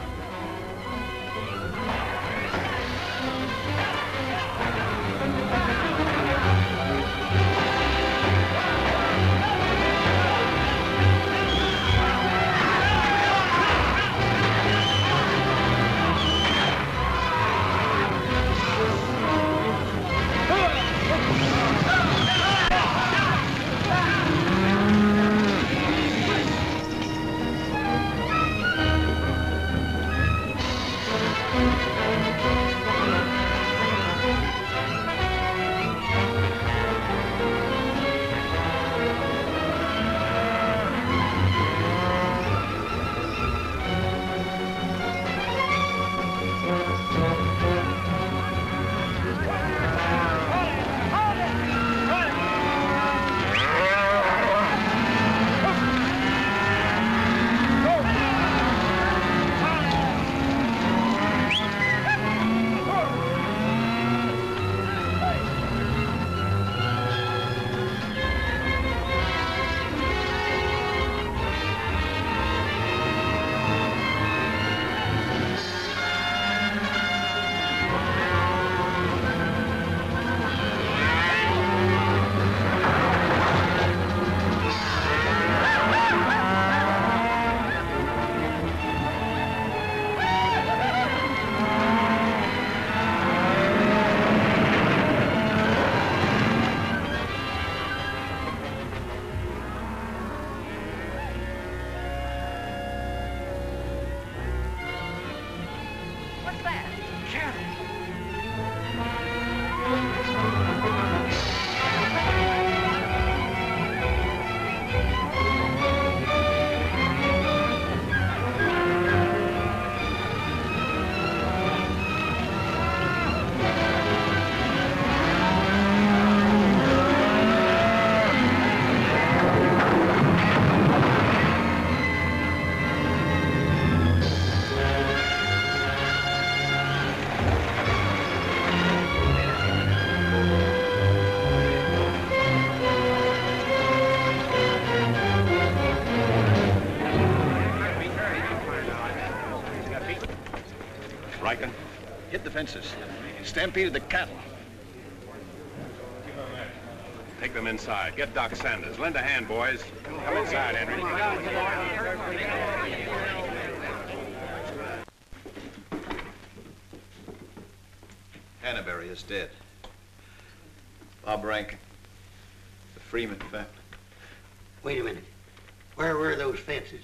fences. Stampeded the cattle. Take them inside. Get Doc Sanders. Lend a hand, boys. Come inside, Henry. Hannaberry is dead. Bob Rankin. The Freeman family. Wait a minute. Where were those fences?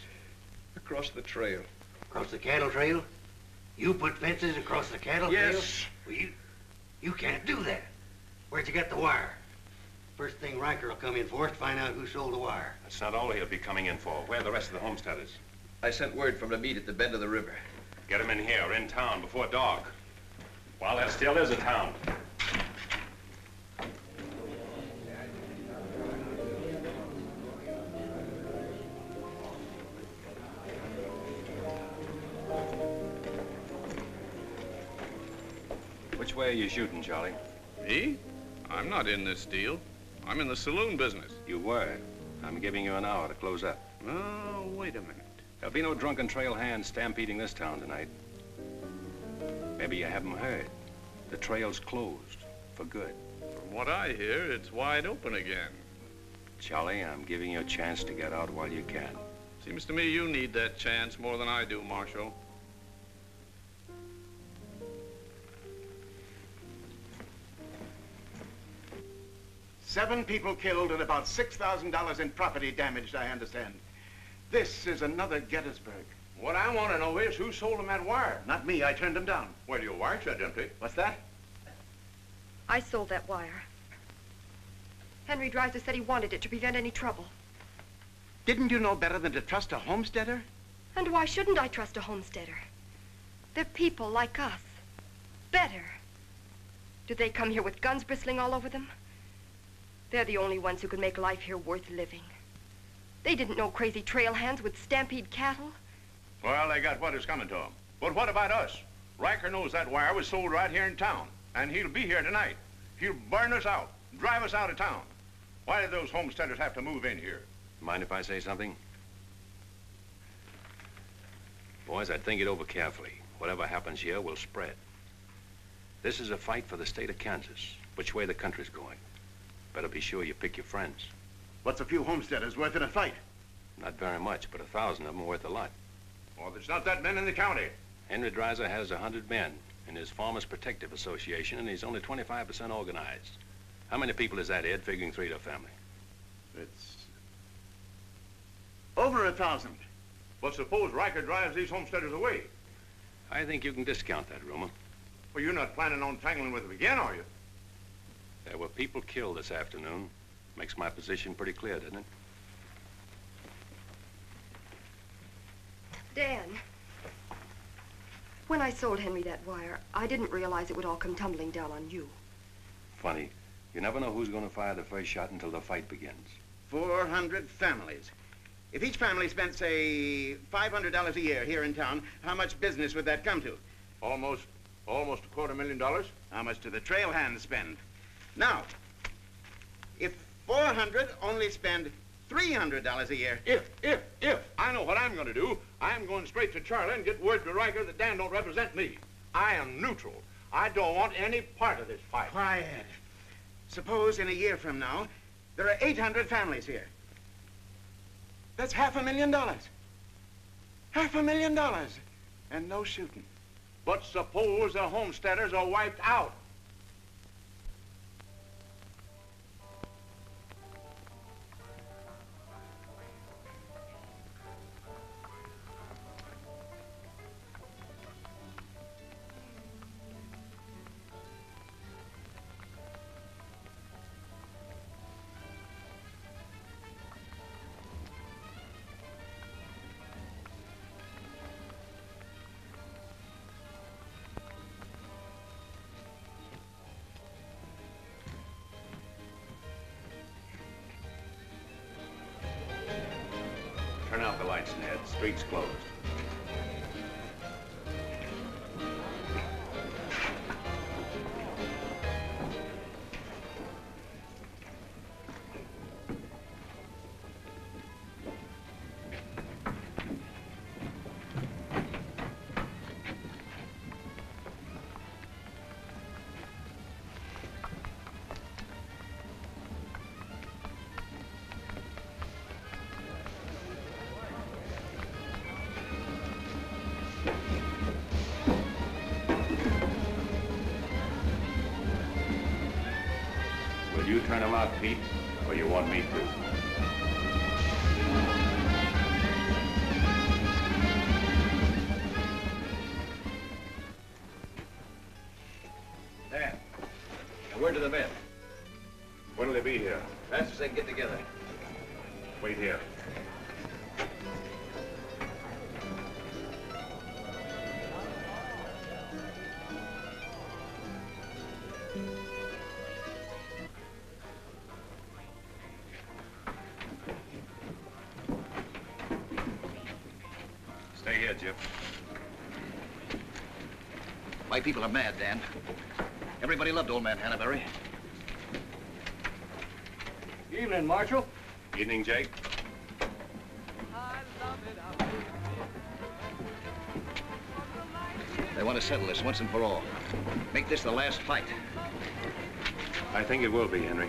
Across the trail. Across the cattle trail? You put fences across the cattle trail? Yes. Well, you can't do that. Where'd you get the wire? First thing Riker will come in for is to find out who sold the wire. That's not all he'll be coming in for. Where are the rest of the homesteaders? I sent word from the meet at the bend of the river. Get them in here, in town, before dark. While there still is a town. Which way are you shooting, Charlie? Me? I'm not in this deal. I'm in the saloon business. You were. I'm giving you an hour to close up. Oh, wait a minute. There'll be no drunken trail hands stampeding this town tonight. Maybe you haven't heard. The trail's closed for good. From what I hear, it's wide open again. Charlie, I'm giving you a chance to get out while you can. Seems to me you need that chance more than I do, Marshal. Seven people killed and about $6,000 in property damaged, I understand. This is another Gettysburg. What I want to know is who sold him that wire? Not me, I turned them down. Well, your wire shed empty. What's that? I sold that wire. Henry Dreiser said he wanted it to prevent any trouble. Didn't you know better than to trust a homesteader? And why shouldn't I trust a homesteader? They're people like us. Better. Do they come here with guns bristling all over them? They're the only ones who can make life here worth living. They didn't know crazy trail hands would stampede cattle. Well, they got what is coming to them. But what about us? Riker knows that wire was sold right here in town, and he'll be here tonight. He'll burn us out, drive us out of town. Why did those homesteaders have to move in here? Mind if I say something? Boys, I'd think it over carefully. Whatever happens here will spread. This is a fight for the state of Kansas, which way the country's going. Better be sure you pick your friends. What's a few homesteaders worth in a fight? Not very much, but 1,000 of them are worth a lot. Well, there's not that many in the county. Henry Dreiser has 100 men in his Farmers Protective Association, and he's only 25% organized. How many people is that, Ed, figuring 3 to a family? It's over 1,000. But suppose Riker drives these homesteaders away. I think you can discount that rumor. Well, you're not planning on tangling with them again, are you? There were people killed this afternoon. Makes my position pretty clear, doesn't it? Dan, when I sold Henry that wire, I didn't realize it would all come tumbling down on you. Funny. You never know who's going to fire the first shot until the fight begins. 400 families. If each family spent, say, $500 a year here in town, how much business would that come to? Almost $250,000. How much do the trail hands spend? Now, if 400 only spend $300 a year. If. I know what I'm going to do. I'm going straight to Charlie and get word to Riker that Dan don't represent me. I am neutral. I don't want any part of this fight. Quiet. Suppose in a year from now, there are 800 families here. That's $500,000. $500,000. And no shooting. But suppose the homesteaders are wiped out. Turn out the lights, Ned. Street's closed. Will you turn him out, Pete, or you want me to? Dan, a word to the men. When'll they be here? Fast as they can get together. Wait here. Stay here, Jip. My people are mad, Dan. Everybody loved old man Hannaberry. Evening, Marshal. Evening, Jake. They want to settle this once and for all. Make this the last fight. I think it will be, Henry.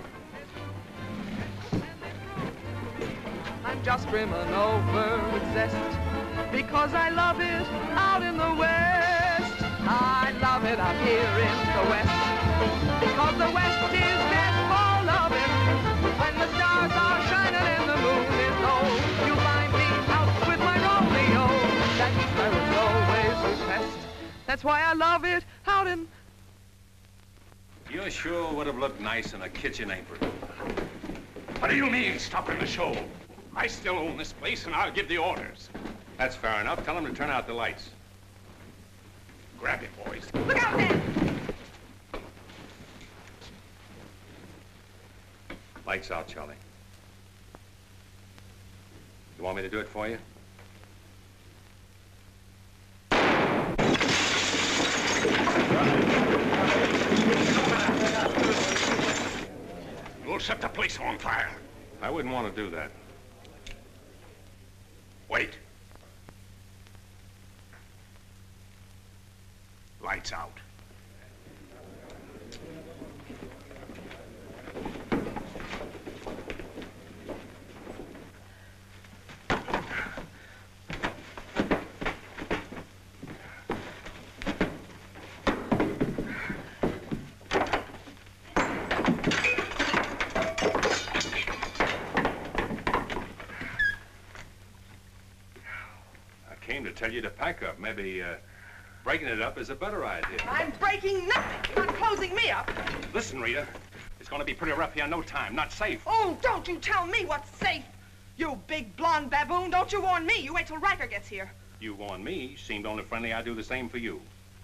I'm just brimming over with zest because I love it out in the West. I love it out here in the West because the West is best for loving. When the stars are shining and the moon is low, you'll find me out with my Romeo. That East I was always repressed. That's why I love it out in... You sure would have looked nice in a kitchen apron. What do you mean, stopping the show? I still own this place, and I'll give the orders. That's fair enough. Tell them to turn out the lights. Grab it, boys. Look out, Dan! Lights out, Charlie. You want me to do it for you? You'll set the place on fire. I wouldn't want to do that. Wait. Lights out. Tell you to pack up. Maybe breaking it up is a better idea. I'm breaking nothing. You're not closing me up. Listen, Rita, it's going to be pretty rough here in no time. Not safe. Oh, don't you tell me what's safe. You big blonde baboon, don't you warn me. You wait till Riker gets here. You warn me. Seemed only friendly. I do the same for you.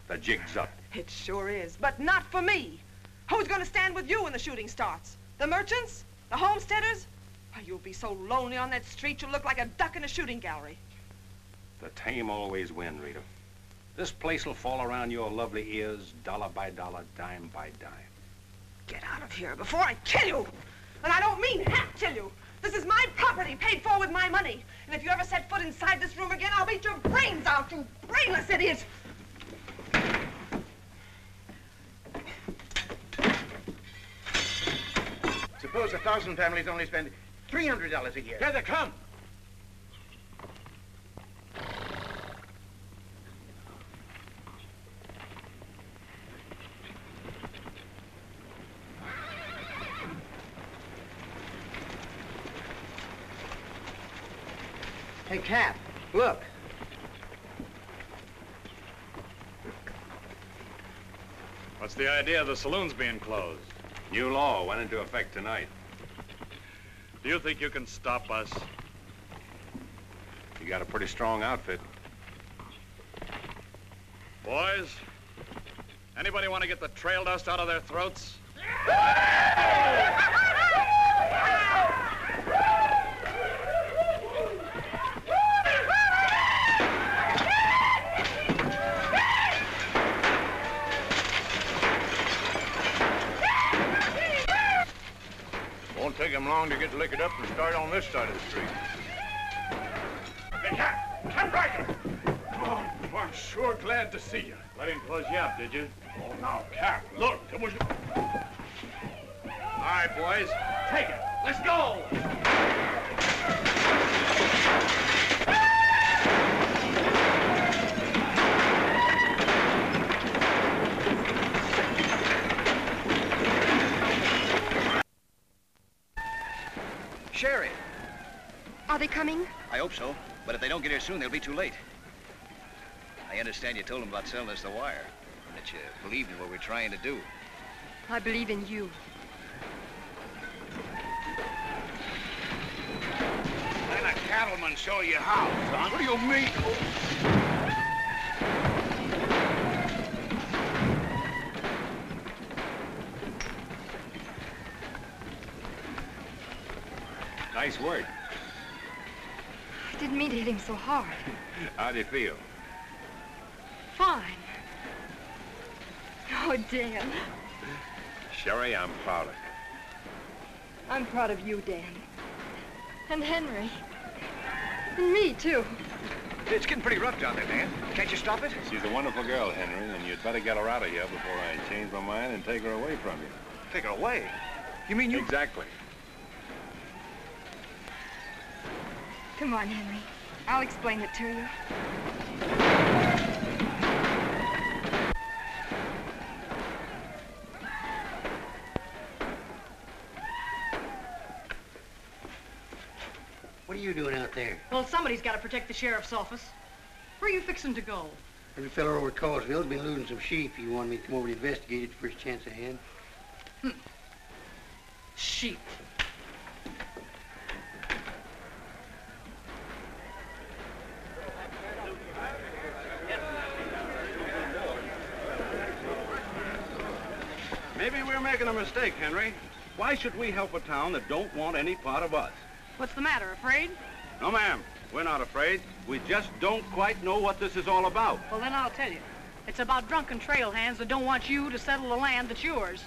The jig's up. It sure is, but not for me. Who's going to stand with you when the shooting starts? The merchants? The homesteaders? Why, you'll be so lonely on that street you'll look like a duck in a shooting gallery. The tame always win, Rita. This place will fall around your lovely ears, dollar by dollar, dime by dime. Get out of here before I kill you! And I don't mean half kill you. This is my property, paid for with my money. And if you ever set foot inside this room again, I'll beat your brains out, you brainless idiot! Suppose 1,000 families only spend $300 a year. Here they come. Hey, Cap, look. What's the idea of the saloons being closed? New law went into effect tonight. Do you think you can stop us? You got a pretty strong outfit. Boys, anybody want to get the trail dust out of their throats? Won't take him long to get liquored up and start on this side of the street. Hey, Cap Riker! Oh, I'm sure glad to see you. Let him close you up, did you? Oh, now, Cap, look, there was... All right, boys. Take it. Let's go! Sherry. Are they coming? I hope so, but if they don't get here soon, they'll be too late. I understand you told them about selling us the wire, and that you believed in what we're trying to do. I believe in you. Let a cattleman show you how, son. What do you mean? Nice work. I didn't mean to hit him so hard. How do you feel? Fine. Oh, Dan. Sherry, I'm proud of you. I'm proud of you, Dan. And Henry. And me, too. It's getting pretty rough down there, Dan. Can't you stop it? She's a wonderful girl, Henry, and you'd better get her out of here before I change my mind and take her away from you. Take her away? You mean you... Exactly. Come on, Henry. I'll explain it to you. What are you doing out there? Well, somebody's got to protect the sheriff's office. Where are you fixing to go? There's a fellow over at Causeville's been losing some sheep. He wanted me to come over and investigate it the first chance I had. Sheep. Maybe we're making a mistake, Henry. Why should we help a town that don't want any part of us? What's the matter, afraid? No, ma'am. We're not afraid. We just don't quite know what this is all about. Well, then I'll tell you. It's about drunken trail hands that don't want you to settle the land that's yours.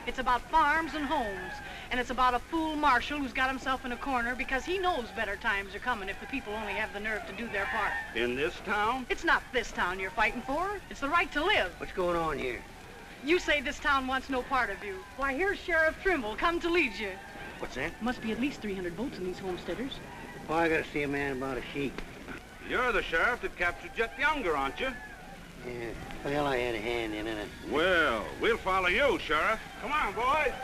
It's about farms and homes. And it's about a fool marshal who's got himself in a corner because he knows better times are coming if the people only have the nerve to do their part. In this town? It's not this town you're fighting for. It's the right to live. What's going on here? You say this town wants no part of you. Why, here's Sheriff Trimble come to lead you. What's that? Must be at least 300 votes in these homesteaders. Oh, I gotta see a man about a sheep. You're the sheriff that captured Jet Younger, aren't you? Yeah. Well, I had a hand in it. Well, we'll follow you, Sheriff. Come on, boys.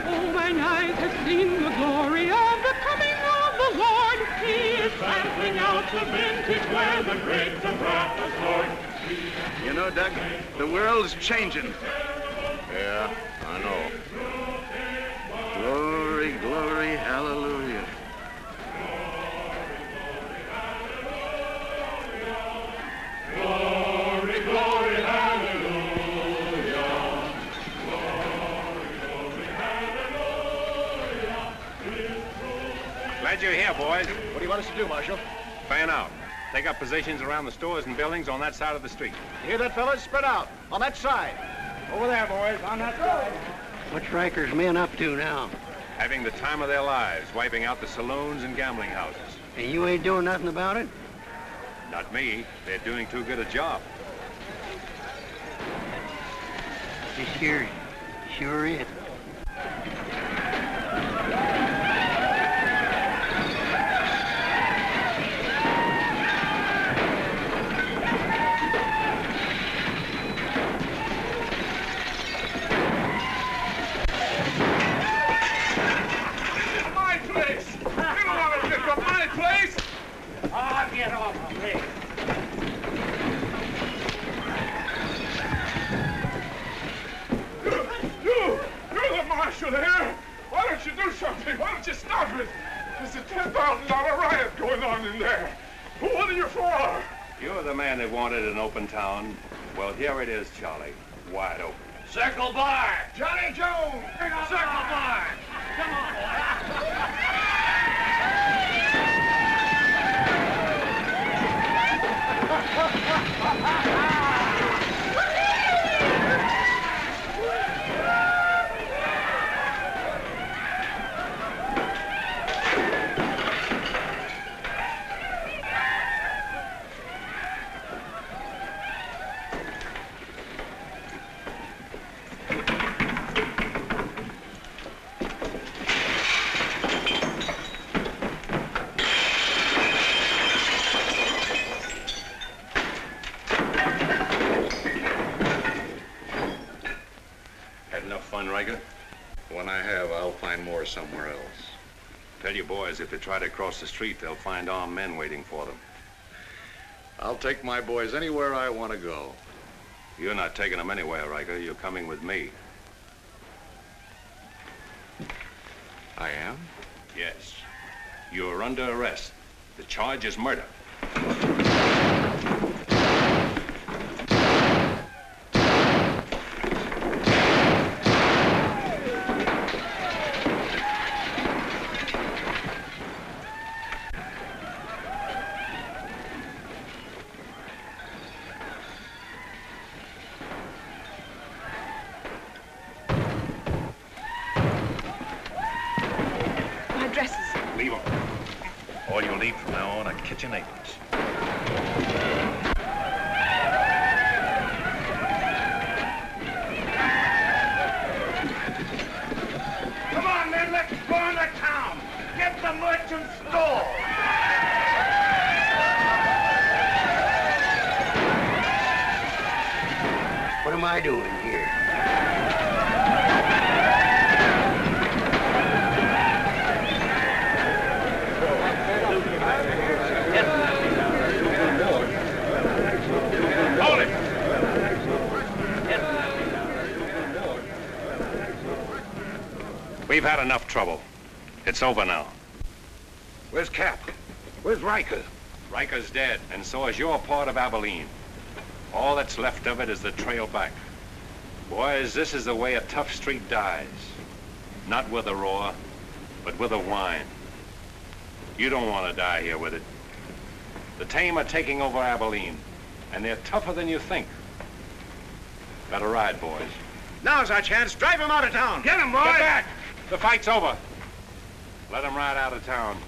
Oh, mine eyes have seen the glory of the coming of the Lord. He is sampling out the vintage where the grapes of wrath are stored. You know, Doug, the world's changing. Yeah, I know. Glory, glory, hallelujah. Glory, glory, hallelujah. Glad you're here, boys. What do you want us to do, Marshal? Fan out. Take up positions around the stores and buildings on that side of the street. You hear that, fellas? Spread out. On that side. Over there, boys, on that side. What's Riker's men up to now? Having the time of their lives, wiping out the saloons and gambling houses. And you ain't doing nothing about it? Not me. They're doing too good a job. This here sure is. Get off of me. You're the marshal here. Why don't you do something? Why don't you stop it? There's a $10,000 riot going on in there. What are you for? You're the man that wanted an open town. Well, here it is, Charlie. Wide open. Circle Bar. Johnny Jones. Circle Bar. Come on, boy. had enough fun, Riker? When I have, I'll find more somewhere else. Tell your boys if they try to cross the street, they'll find armed men waiting for them. I'll take my boys anywhere I want to go. You're not taking them anywhere, Riker. You're coming with me. I am? Yes. You're under arrest. The charge is murder. Leave them. All you'll need from now on are kitchen aprons. Come on, men, let's go into town. Get the merchant's store. What am I doing here? Hold it! We've had enough trouble. It's over now. Where's Cap? Where's Riker? Riker's dead, and so is your part of Abilene. All that's left of it is the trail back. Boys, this is the way a tough street dies. Not with a roar, but with a whine. You don't want to die here with it. The tame are taking over Abilene, and they're tougher than you think. Better ride, boys. Now's our chance. Drive him out of town. Get him, boys! Get back! The fight's over. Let him ride out of town.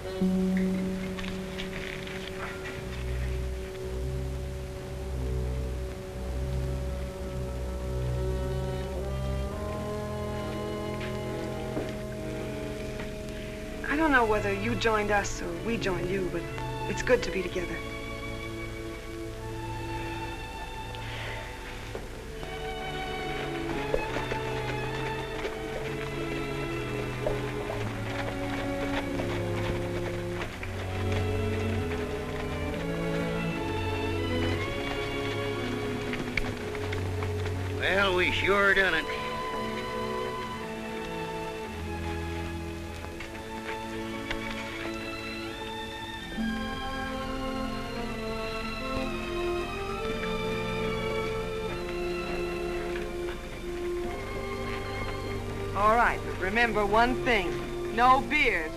I don't know whether you joined us or we joined you, but it's good to be together. Well, we sure done it. All right, but remember one thing. No beard.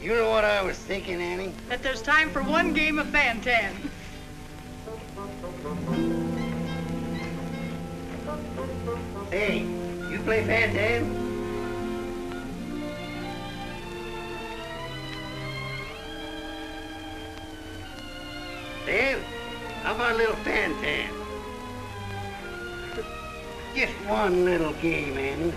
You know what I was thinking, Annie? That there's time for one game of Fan-Tan. Hey, you play Fan-Tan? Dan, how about a little Fan-Tan? Just one little game, Annie.